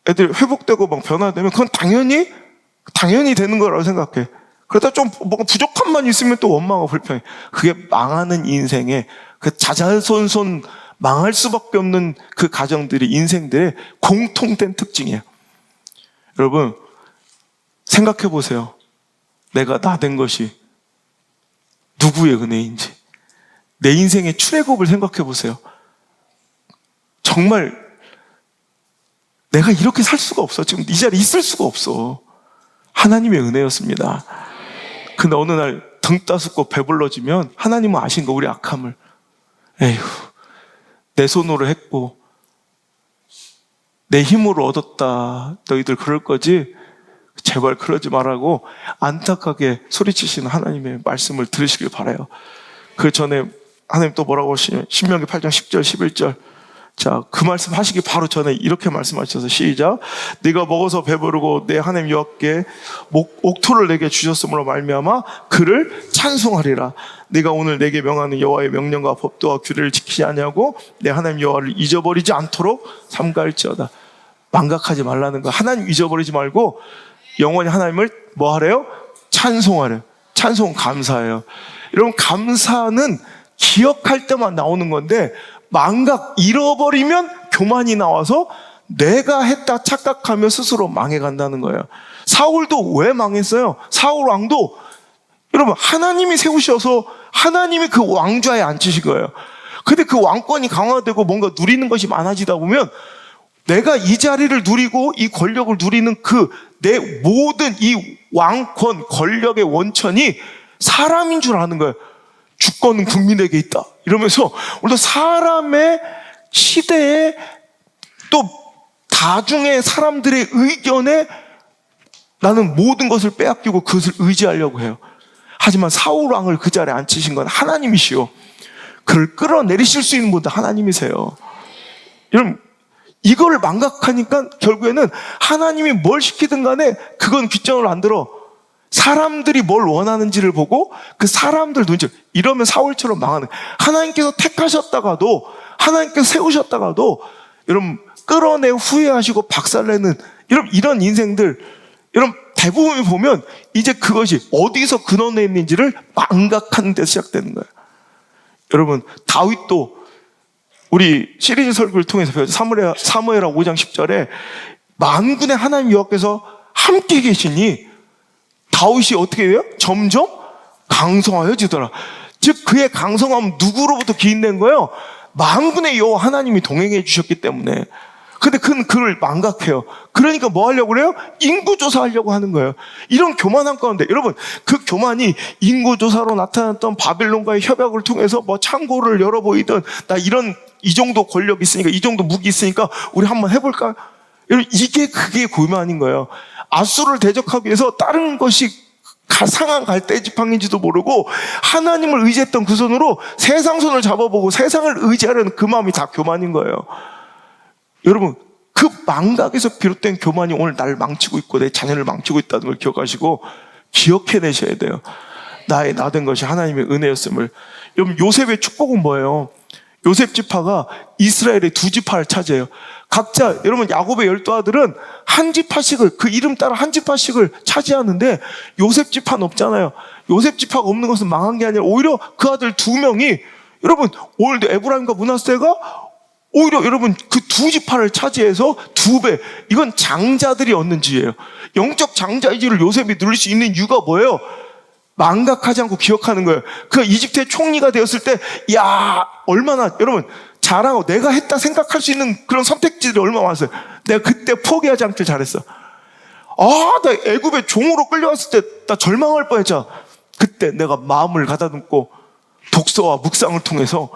애들이 회복되고 막 변화되면 그건 당연히 되는 거라고 생각해. 그러다 좀 뭔가 부족함만 있으면 또 원망하고 불평해. 그게 망하는 인생의 그 자자손손 망할 수밖에 없는 그 가정들이 인생들의 공통된 특징이에요. 여러분 생각해 보세요. 내가 나 된 것이 누구의 은혜인지, 내 인생의 출애굽을 생각해 보세요. 정말 내가 이렇게 살 수가 없어. 지금 이 자리에 있을 수가 없어. 하나님의 은혜였습니다. 근데 어느 날 등 따숩고 배불러지면 하나님은 아신 거, 우리 악함을. 에휴, 내 손으로 했고 내 힘으로 얻었다. 너희들 그럴 거지? 제발 그러지 말라고 안타깝게 소리치시는 하나님의 말씀을 들으시길 바라요. 그 전에 하나님 또 뭐라고 하시냐면 신명기 8장 10절 11절. 자, 그 말씀 하시기 바로 전에 이렇게 말씀하셔서 시작. 네가 먹어서 배부르고 내 하나님 여호와께 옥토를 내게 주셨으므로 말미암아 그를 찬송하리라. 네가 오늘 내게 명하는 여호와의 명령과 법도와 규례를 지키지 아니하고 내 하나님 여호와를 잊어버리지 않도록 삼가할지어다. 망각하지 말라는 거. 하나님 잊어버리지 말고 영원히 하나님을 뭐 하래요? 찬송하래요. 찬송, 감사해요. 여러분, 감사는 기억할 때만 나오는 건데 망각, 잃어버리면 교만이 나와서 내가 했다 착각하며 스스로 망해간다는 거예요. 사울도 왜 망했어요? 사울 왕도 여러분 하나님이 세우셔서 하나님이 그 왕좌에 앉히신 거예요. 근데 그 왕권이 강화되고 뭔가 누리는 것이 많아지다 보면 내가 이 자리를 누리고 이 권력을 누리는 그 내 모든 이 왕권, 권력의 원천이 사람인 줄 아는 거예요. 주권은 국민에게 있다. 이러면서 우리도 사람의 시대에 또 다중의 사람들의 의견에 나는 모든 것을 빼앗기고 그것을 의지하려고 해요. 하지만 사울 왕을 그 자리에 앉히신 건 하나님이시오. 그를 끌어내리실 수 있는 분도 하나님이세요. 여러분, 이걸 망각하니까 결국에는 하나님이 뭘 시키든 간에 그건 귓장을 안 들어. 사람들이 뭘 원하는지를 보고 그 사람들 눈치, 이러면 사울처럼 망하는. 하나님께서 택하셨다가도, 하나님께서 세우셨다가도 여러분 끌어내 후회하시고 박살내는 이런 인생들, 여러분 대부분 보면 이제 그것이 어디서 근원했는지를 망각하는 데 시작되는 거예요. 여러분 다윗도 우리 시리즈 설교를 통해서 배웠죠. 사무엘하 5장 10절에 만군의 하나님 여호와께서 함께 계시니 다윗이 어떻게 돼요? 점점 강성하여지더라. 즉 그의 강성함은 누구로부터 기인된 거예요? 만군의 여호와 하나님이 동행해 주셨기 때문에. 근데 그는 그를 망각해요. 그러니까 뭐 하려고 그래요? 인구조사하려고 하는 거예요. 이런 교만한 가운데 여러분, 그 교만이 인구조사로 나타났던 바빌론과의 협약을 통해서 뭐 창고를 열어 보이든, 나 이 정도 권력 있으니까, 이 정도 무기 있으니까 우리 한번 해볼까? 여러분, 이게 그게 교만인 거예요. 아수르를 대적하기 위해서 다른 것이 상한 갈대지팡인지도 모르고 하나님을 의지했던 그 손으로 세상 손을 잡아보고 세상을 의지하려는 그 마음이 다 교만인 거예요. 여러분, 그 망각에서 비롯된 교만이 오늘 나를 망치고 있고 내 자녀를 망치고 있다는 걸 기억하시고 기억해내셔야 돼요. 나의 나된 것이 하나님의 은혜였음을. 여러분, 요셉의 축복은 뭐예요? 요셉 지파가 이스라엘의 두 지파를 차지해요. 각자, 여러분, 야곱의 12아들은 한 지파씩을, 그 이름 따라 한 지파씩을 차지하는데 요셉 지파는 없잖아요. 요셉 지파가 없는 것은 망한 게 아니라 오히려 그 아들 2명이, 여러분, 오늘도 에브라임과 므낫세가 오히려 여러분 그 두 지파를 차지해서 2배, 이건 장자들이 얻는 지혜예요. 영적 장자의 지를 요셉이 누릴 수 있는 이유가 뭐예요? 망각하지 않고 기억하는 거예요. 그 이집트의 총리가 되었을 때, 야, 얼마나 여러분 잘하고 내가 했다 생각할 수 있는 그런 선택지들이 얼마나 많았어요. 내가 그때 포기하지 않길 잘했어. 나 애굽의 종으로 끌려왔을 때 나 절망할 뻔했잖아. 그때 내가 마음을 가다듬고 독서와 묵상을 통해서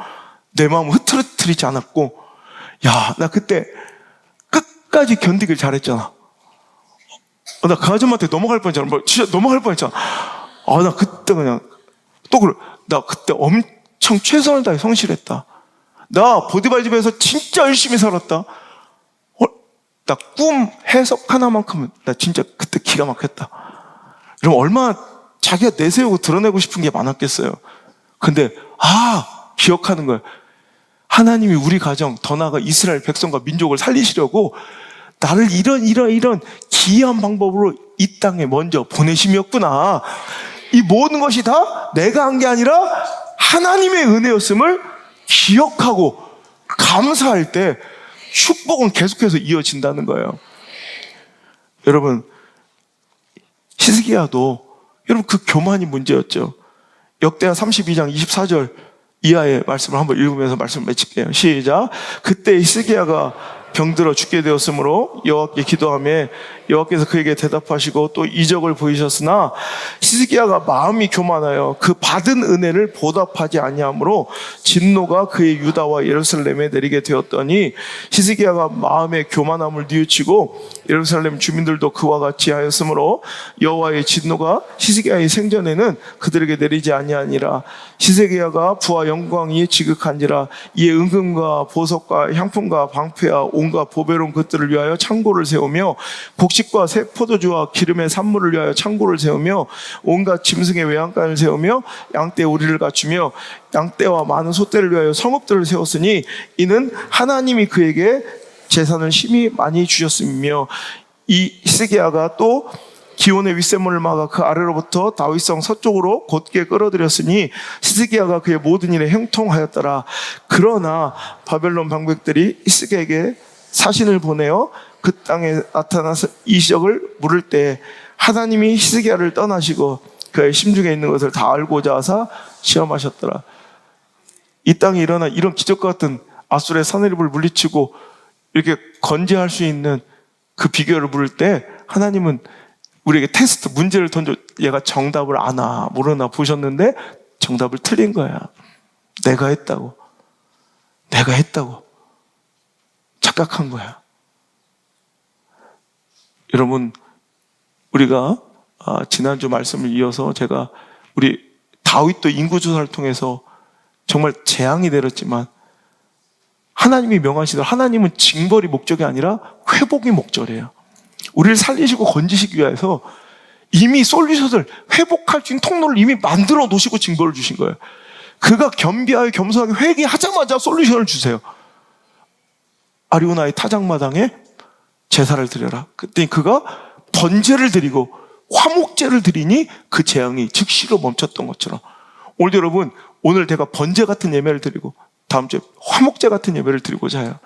내 마음을 흐트러뜨리지 않았고, 야, 나 그때 끝까지 견디길 잘했잖아. 나 그 아줌마한테 넘어갈 뻔했잖아. 진짜 넘어갈 뻔했잖아. 나 그때 그냥 나 그때 엄청 최선을 다해 성실했다. 나 보디발 집에서 진짜 열심히 살았다. 나 꿈 해석 하나만큼은 나 진짜 그때 기가 막혔다. 그럼 얼마나 자기가 내세우고 드러내고 싶은 게 많았겠어요. 근데 기억하는 거예요. 하나님이 우리 가정, 더 나아가 이스라엘 백성과 민족을 살리시려고 나를 이런 기이한 방법으로 이 땅에 먼저 보내심이었구나. 이 모든 것이 다 내가 한 게 아니라 하나님의 은혜였음을 기억하고 감사할 때 축복은 계속해서 이어진다는 거예요. 여러분, 히스기야도 여러분 그 교만이 문제였죠. 역대하 32장 24절 이하의 말씀을 한번 읽으면서 말씀을 맺을게요. 시작. 그때 히스기야가 병들어 죽게 되었으므로 여호와께 기도하며 여호와께서 그에게 대답하시고 또 이적을 보이셨으나 히스기야가 마음이 교만하여 그 받은 은혜를 보답하지 아니하므로 진노가 그의 유다와 예루살렘에 내리게 되었더니 히스기야가 마음의 교만함을 뉘우치고 예루살렘 주민들도 그와 같이 하였으므로 여호와의 진노가 히스기야의 생전에는 그들에게 내리지 아니하니라. 히스기야가 부와 영광이 지극한지라. 이에 은금과 보석과 향품과 방패와 온갖 보배로운 것들을 위하여 창고를 세우며 곡식과 새 포도주와 기름의 산물을 위하여 창고를 세우며 온갖 짐승의 외양간을 세우며 양떼 우리를 갖추며 양떼와 많은 소떼를 위하여 성읍들을 세웠으니 이는 하나님이 그에게 재산을 심히 많이 주셨으며, 이 히스기야가 또 기온의 윗샘물을 막아 그 아래로부터 다윗성 서쪽으로 곧게 끌어들였으니 히스기야가 그의 모든 일에 형통하였더라. 그러나 바벨론 방백들이 히스기야에게 사신을 보내어 그 땅에 나타나서 이적을 물을 때 하나님이 히스기야를 떠나시고 그의 심중에 있는 것을 다 알고자 하사 시험하셨더라. 이 땅에 일어난 이런 기적과 같은 아수르의 사내립을 물리치고 이렇게 건재할 수 있는 그 비결을 물을 때 하나님은 우리에게 테스트, 문제를 던져. 얘가 정답을 아나 모르나 보셨는데 정답을 틀린 거야. 내가 했다고 착각한 거야. 여러분, 우리가 지난주 말씀을 이어서 제가 우리 다윗도 인구조사를 통해서 정말 재앙이 내렸지만 하나님이 명하시더라. 하나님은 징벌이 목적이 아니라 회복이 목적이에요. 우리를 살리시고 건지시기 위해서 이미 솔루션을 회복할 수 있는 통로를 이미 만들어 놓으시고 징벌을 주신 거예요. 그가 겸비하여 겸손하게 회개하자마자 솔루션을 주세요. 아리오나의 타작마당에 제사를 드려라. 그때 그가 번제를 드리고 화목제를 드리니 그 재앙이 즉시로 멈췄던 것처럼 오늘 여러분, 오늘 내가 번제 같은 예배를 드리고 다음 주에 화목제 같은 예배를 드리고자 해요.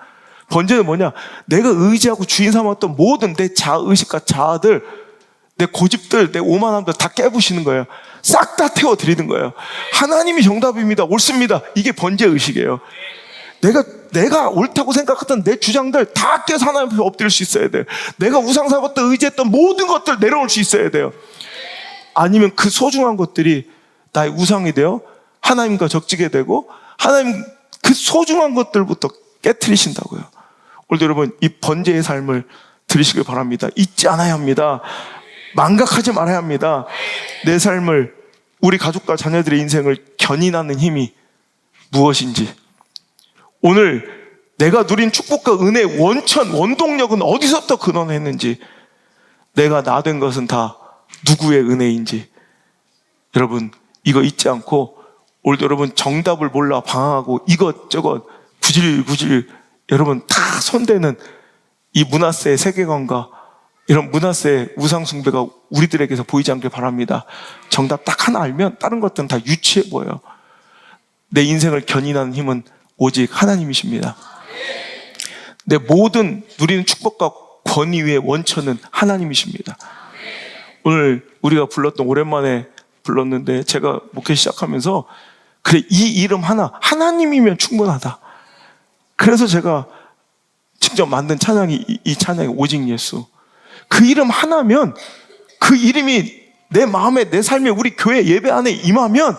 번제는 뭐냐? 내가 의지하고 주인 삼았던 모든 내 자아의식과 자아들, 내 고집들, 내 오만함들 다 깨부시는 거예요. 싹 다 태워드리는 거예요. 하나님이 정답입니다. 옳습니다. 이게 번제의식이에요. 내가 옳다고 생각했던 내 주장들 다 깨서 하나님 앞에 엎드릴 수 있어야 돼요. 내가 우상 삼았던 의지했던 모든 것들 내려올 수 있어야 돼요. 아니면 그 소중한 것들이 나의 우상이 되어 하나님과 적지게 되고 하나님 그 소중한 것들부터 깨트리신다고요. 오늘도 여러분 이 번제의 삶을 들으시길 바랍니다. 잊지 않아야 합니다. 망각하지 말아야 합니다. 내 삶을, 우리 가족과 자녀들의 인생을 견인하는 힘이 무엇인지, 오늘 내가 누린 축복과 은혜의 원천, 원동력은 어디서부터 근원했는지, 내가 나 된 것은 다 누구의 은혜인지, 여러분 이거 잊지 않고, 오늘도 여러분 정답을 몰라 방황하고 이것저것 구질구질 여러분 다 손대는 이 므낫세의 세계관과 이런 므낫세의 우상숭배가 우리들에게서 보이지 않길 바랍니다. 정답 딱 하나 알면 다른 것들은 다 유치해 보여요. 내 인생을 견인하는 힘은 오직 하나님이십니다. 내 모든 누리는 축복과 권위의 원천은 하나님이십니다. 오늘 우리가 불렀던, 오랜만에 불렀는데 제가 목회 시작하면서 그래, 이 이름 하나, 하나님이면 충분하다. 그래서 제가 직접 만든 찬양이 이 찬양이 오직 예수. 그 이름 하나면, 그 이름이 내 마음에, 내 삶에, 우리 교회 예배 안에 임하면,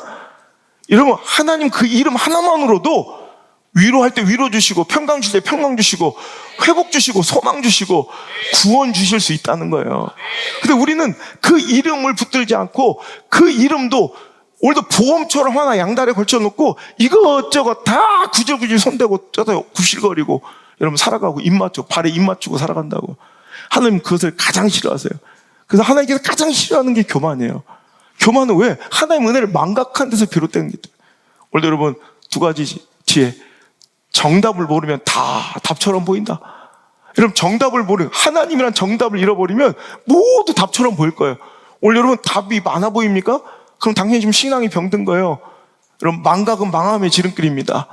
여러분 하나님 그 이름 하나만으로도 위로할 때 위로 주시고, 평강 주실 때 평강 주시고, 회복 주시고, 소망 주시고, 구원 주실 수 있다는 거예요. 근데 우리는 그 이름을 붙들지 않고, 그 이름도 오늘도 보험처럼 하나 양다리에 걸쳐놓고 이것저것 다 구질구질 손대고 쩌다 굽실거리고 여러분 살아가고, 입 맞추고, 발에 입 맞추고 살아간다고. 하나님 그것을 가장 싫어하세요. 그래서 하나님께서 가장 싫어하는 게 교만이에요. 교만은 왜? 하나님 은혜를 망각한 데서 비롯되는 게 돼요. 오늘도 여러분 두 가지 지혜. 정답을 모르면 다 답처럼 보인다. 여러분 정답을 모르면, 하나님이란 정답을 잃어버리면 모두 답처럼 보일 거예요. 오늘 여러분 답이 많아 보입니까? 그럼 당연히 지금 신앙이 병든 거예요. 여러분 망각은 망함의 지름길입니다.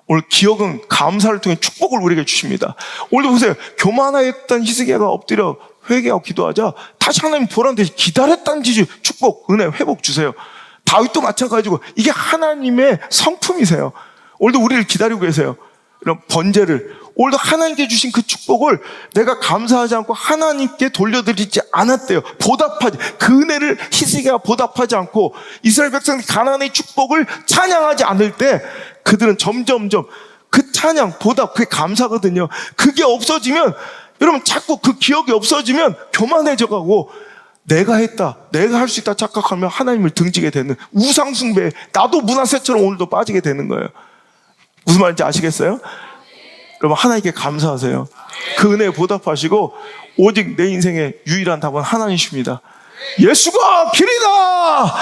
오늘 기억은 감사를 통해 축복을 우리에게 주십니다. 오늘도 보세요. 교만하였던 히스기야가 엎드려 회개하고 기도하자 다시 하나님 보란 듯이 기다렸다는 지주 축복, 은혜, 회복 주세요. 다윗도 마찬가지고 이게 하나님의 성품이세요. 오늘도 우리를 기다리고 계세요. 이런 번제를, 오늘도 하나님께 주신 그 축복을 내가 감사하지 않고 하나님께 돌려드리지 않았대요. 보답하지, 그 은혜를 히스기야가 보답하지 않고 이스라엘 백성이 가나안의 축복을 찬양하지 않을 때 그들은 점점점 그 찬양, 보답, 그게 감사거든요. 그게 없어지면, 여러분 자꾸 그 기억이 없어지면 교만해져 가고, 내가 했다, 내가 할 수 있다 착각하면 하나님을 등지게 되는 우상숭배, 나도 므낫세처럼 오늘도 빠지게 되는 거예요. 무슨 말인지 아시겠어요? 여러분 하나님께 감사하세요. 그 은혜에 보답하시고, 오직 내 인생의 유일한 답은 하나님이십니다. 예수가 길이다,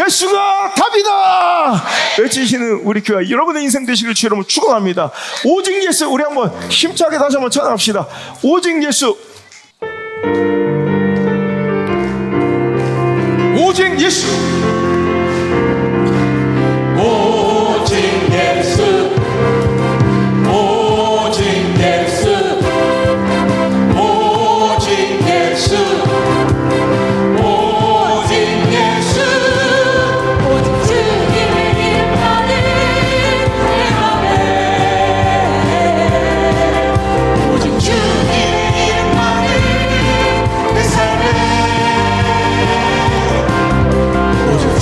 예수가 답이다 외치시는 우리 교회 여러분의 인생 되시길 주 여러분 축원합니다. 오직 예수, 우리 한번 힘차게 다시 한번 찬양합시다. 오직 예수, 오직 예수, 오직 예수, 오직 예수, 오직 예수, 오직 예수, 오직 주님의 이름만이 내 맘에, 오직 주님의 이름만이 내 삶에, 오직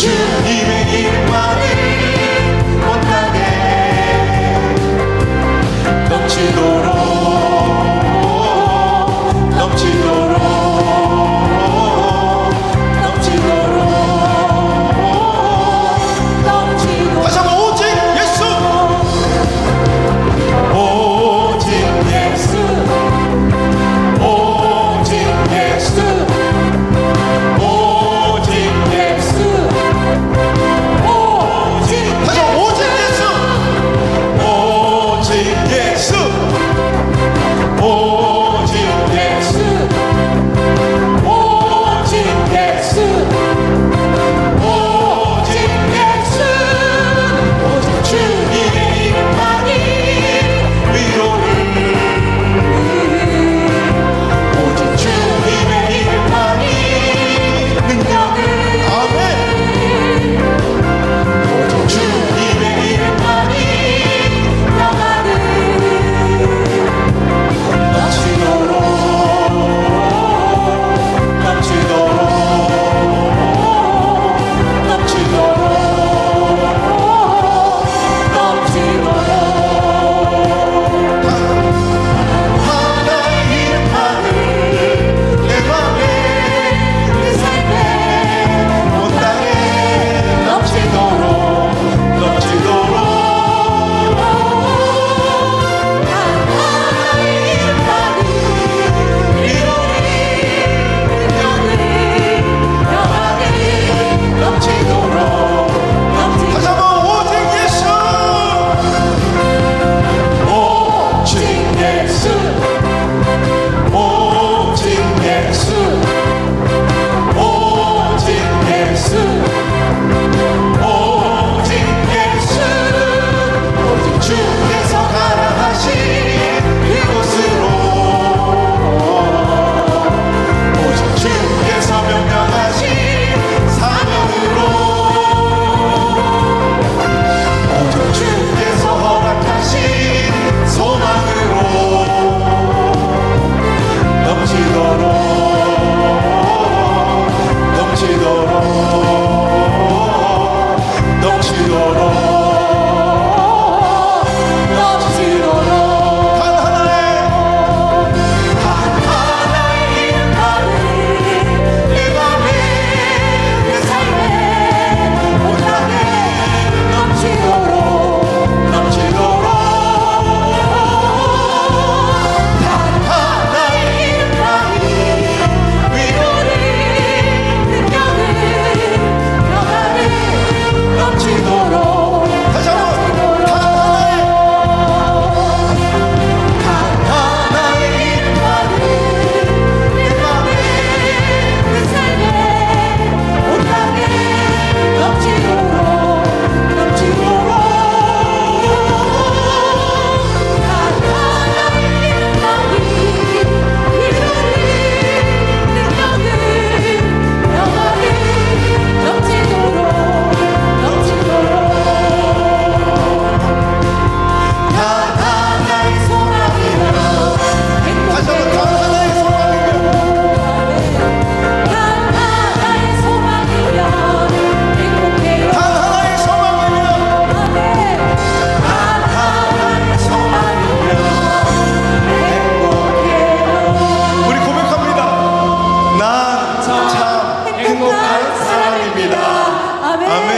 아멘.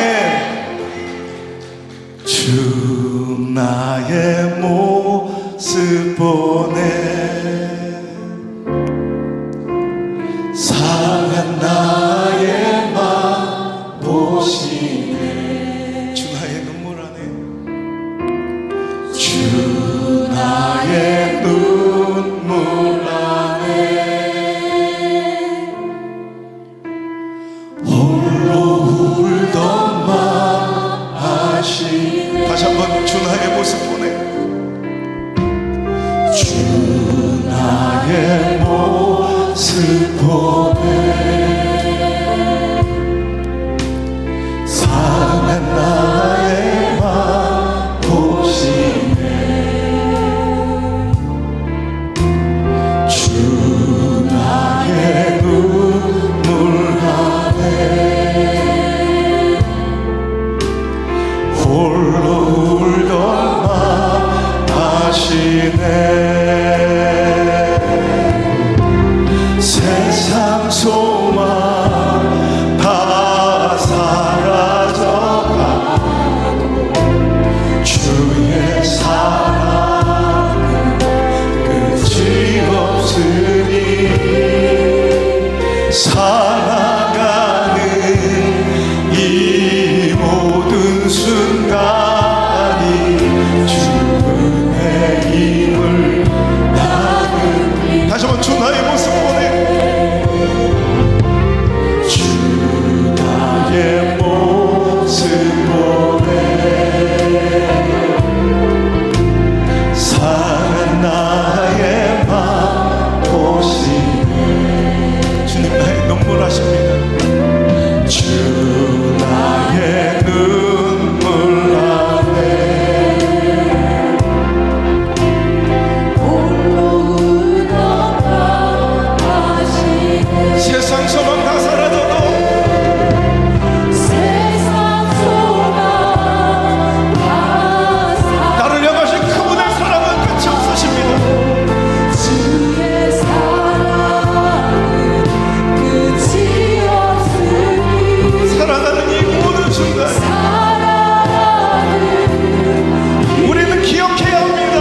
주 나의 모습 보네 상한 나의 맘 보시네 주 나의 눈물 안에 주 나의 눈물 안에 홀로 울던 맘 아시네 다시 한번 주 나의 모습 보내. 주 나의 모습 보네 상한 나의 맘 보시네 주 나의 눈물 안에 홀로 울던 맘 아시네 세상 소망 다 사라져가고 주의 사랑은 끝이 없으니 살아가는 이 모든 순간이 주의 힘을 나는 다시 한번 주 나의 모습 보내. 주 나의 모습 보네 상한 나의 맘 보시네 주님 나의 눈물 하십니다. 주 나의 눈물 안에 홀로 울던 맘 아시네 세상 소망 다 사라져도 세상 소망 다 나를 향하신 그분의 사랑은 끝이 없으십니다. 주의 사랑은 끝이 없으니 살아가는 이 모든 순간 우리는 기억해야 합니다.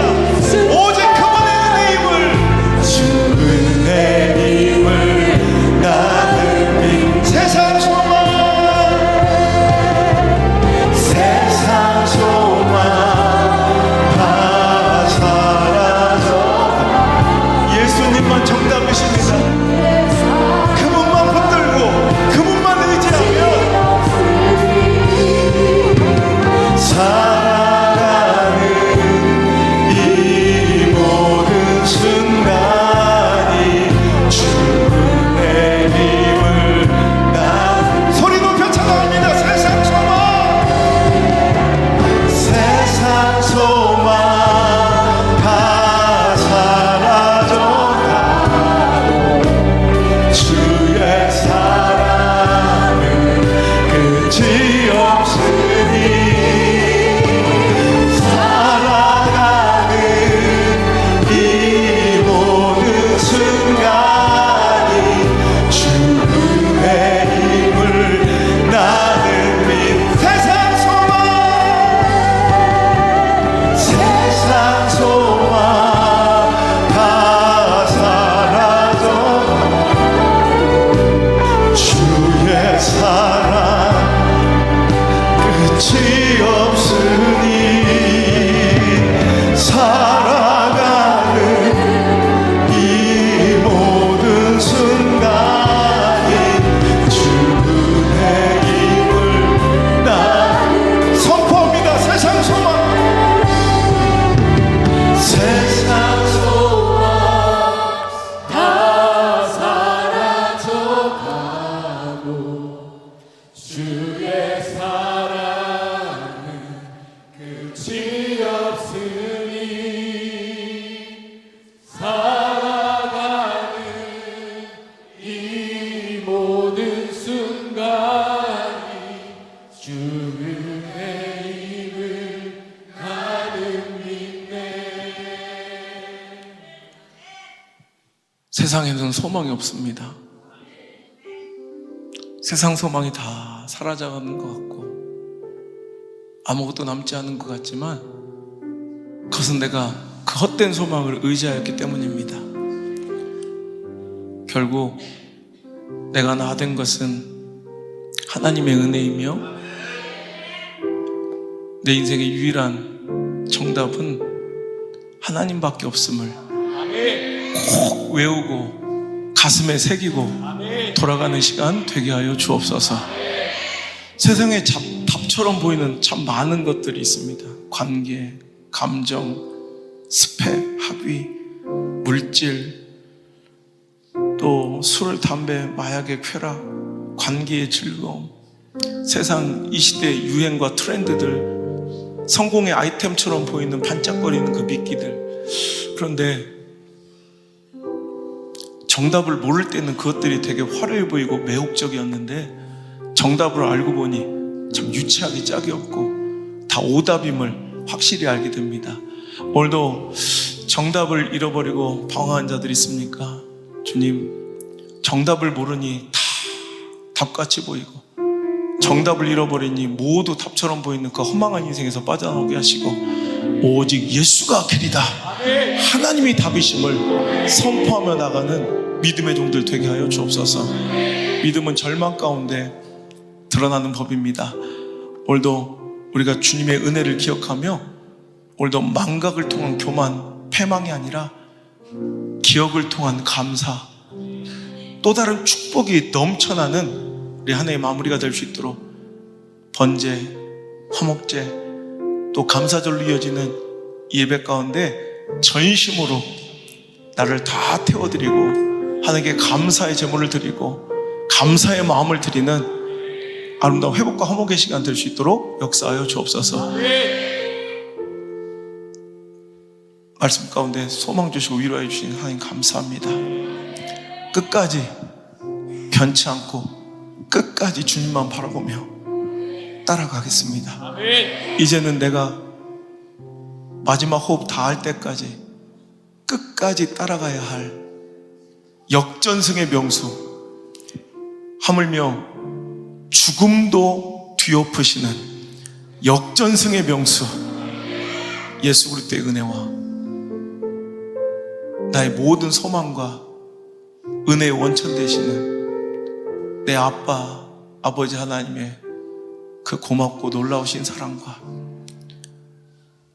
오직 그분의 은혜임을. 주의 힘을 나는 믿 세상 소망 세상 소망 다 사라져 예수님만 정답이십니다. 그분만 붙들고 그분만 의지하면 살아가는 이 모든 순간이 주의 힘을 나는 소리 높여 찬양합니다. 세상 소망 세상 소망 다 사라져가고 주의 사랑은 끝이 없으니 살아가는 이 모든 순간이 주의 힘을 나는 믿 세상 소망 세상 소망 다 사라져 주의 사랑 끝이 없으니 살아가는 이 모든 순간이 주의 힘을 나는 선포합니다. 세상 소망 세상 소망 다 사라져가고 주의 사랑은 끝이 없으니 살아가는 이 모든 순간이 주의 힘을 나는 믿네 세상에는 소망이 없습니다. 세상 소망이 다 사라져가는 것 같고 아무것도 남지 않은 것 같지만 그것은 내가 그 헛된 소망을 의지하였기 때문입니다. 결국 내가 나된 것은 하나님의 은혜이며 내 인생의 유일한 정답은 하나님밖에 없음을 꼭 외우고 가슴에 새기고 돌아가는 시간 되게 하여 주옵소서. 세상에 답처럼 보이는 참 많은 것들이 있습니다. 관계, 감정, 스펙, 학위, 물질, 또 술, 담배, 마약의 쾌락, 관계의 즐거움, 세상 이 시대의 유행과 트렌드들, 성공의 아이템처럼 보이는 반짝거리는 그 미끼들. 그런데 정답을 모를 때는 그것들이 되게 화려해 보이고 매혹적이었는데 정답을 알고 보니 참 유치하기 짝이 없고 다 오답임을 확실히 알게 됩니다. 오늘도 정답을 잃어버리고 방황한 자들 있습니까? 주님, 정답을 모르니 다 답같이 보이고 정답을 잃어버리니 모두 답처럼 보이는 그 허망한 인생에서 빠져나오게 하시고 오직 예수가 길이다, 하나님이 답이심을 선포하며 나가는 믿음의 종들 되게 하여 주옵소서. 믿음은 절망 가운데 드러나는 법입니다. 오늘도 우리가 주님의 은혜를 기억하며 오늘도 망각을 통한 교만, 패망이 아니라 기억을 통한 감사, 또 다른 축복이 넘쳐나는 우리 한 해의 마무리가 될 수 있도록 번제, 화목제, 또 감사절로 이어지는 이 예배 가운데 전심으로 나를 다 태워드리고 하나님께 감사의 제물을 드리고 감사의 마음을 드리는 아름다운 회복과 화목의 시간 될 수 있도록 역사하여 주옵소서. 말씀 가운데 소망 주시고 위로해 주신 하나님 감사합니다. 끝까지 변치 않고 끝까지 주님만 바라보며 따라가겠습니다. 이제는 내가 마지막 호흡 다할 때까지 끝까지 따라가야 할 역전승의 명수, 하물며 죽음도 뒤엎으시는 역전승의 명수 예수 그리스도의 은혜와 나의 모든 소망과 은혜의 원천 되시는 내 아빠, 아버지 하나님의 그 고맙고 놀라우신 사랑과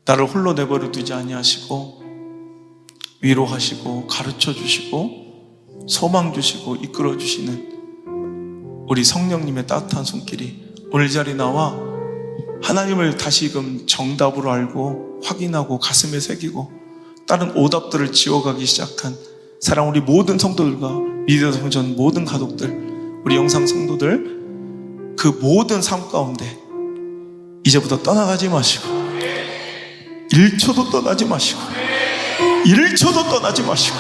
나를 홀로 내버려 두지 아니하시고 위로하시고 가르쳐 주시고 소망 주시고 이끌어 주시는 우리 성령님의 따뜻한 손길이 오늘 자리 나와 하나님을 다시금 정답으로 알고 확인하고 가슴에 새기고 다른 오답들을 지워가기 시작한 사랑 우리 모든 성도들과 미디어 성전 모든 가족들, 우리 영상 성도들 그 모든 삶 가운데 이제부터 떠나가지 마시고 1초도 떠나지 마시고 1초도 떠나지 마시고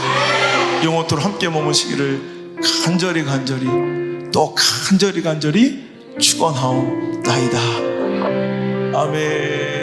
영원토록 함께 머무시기를 간절히 또 간절히 축원하옵나이다. 아멘.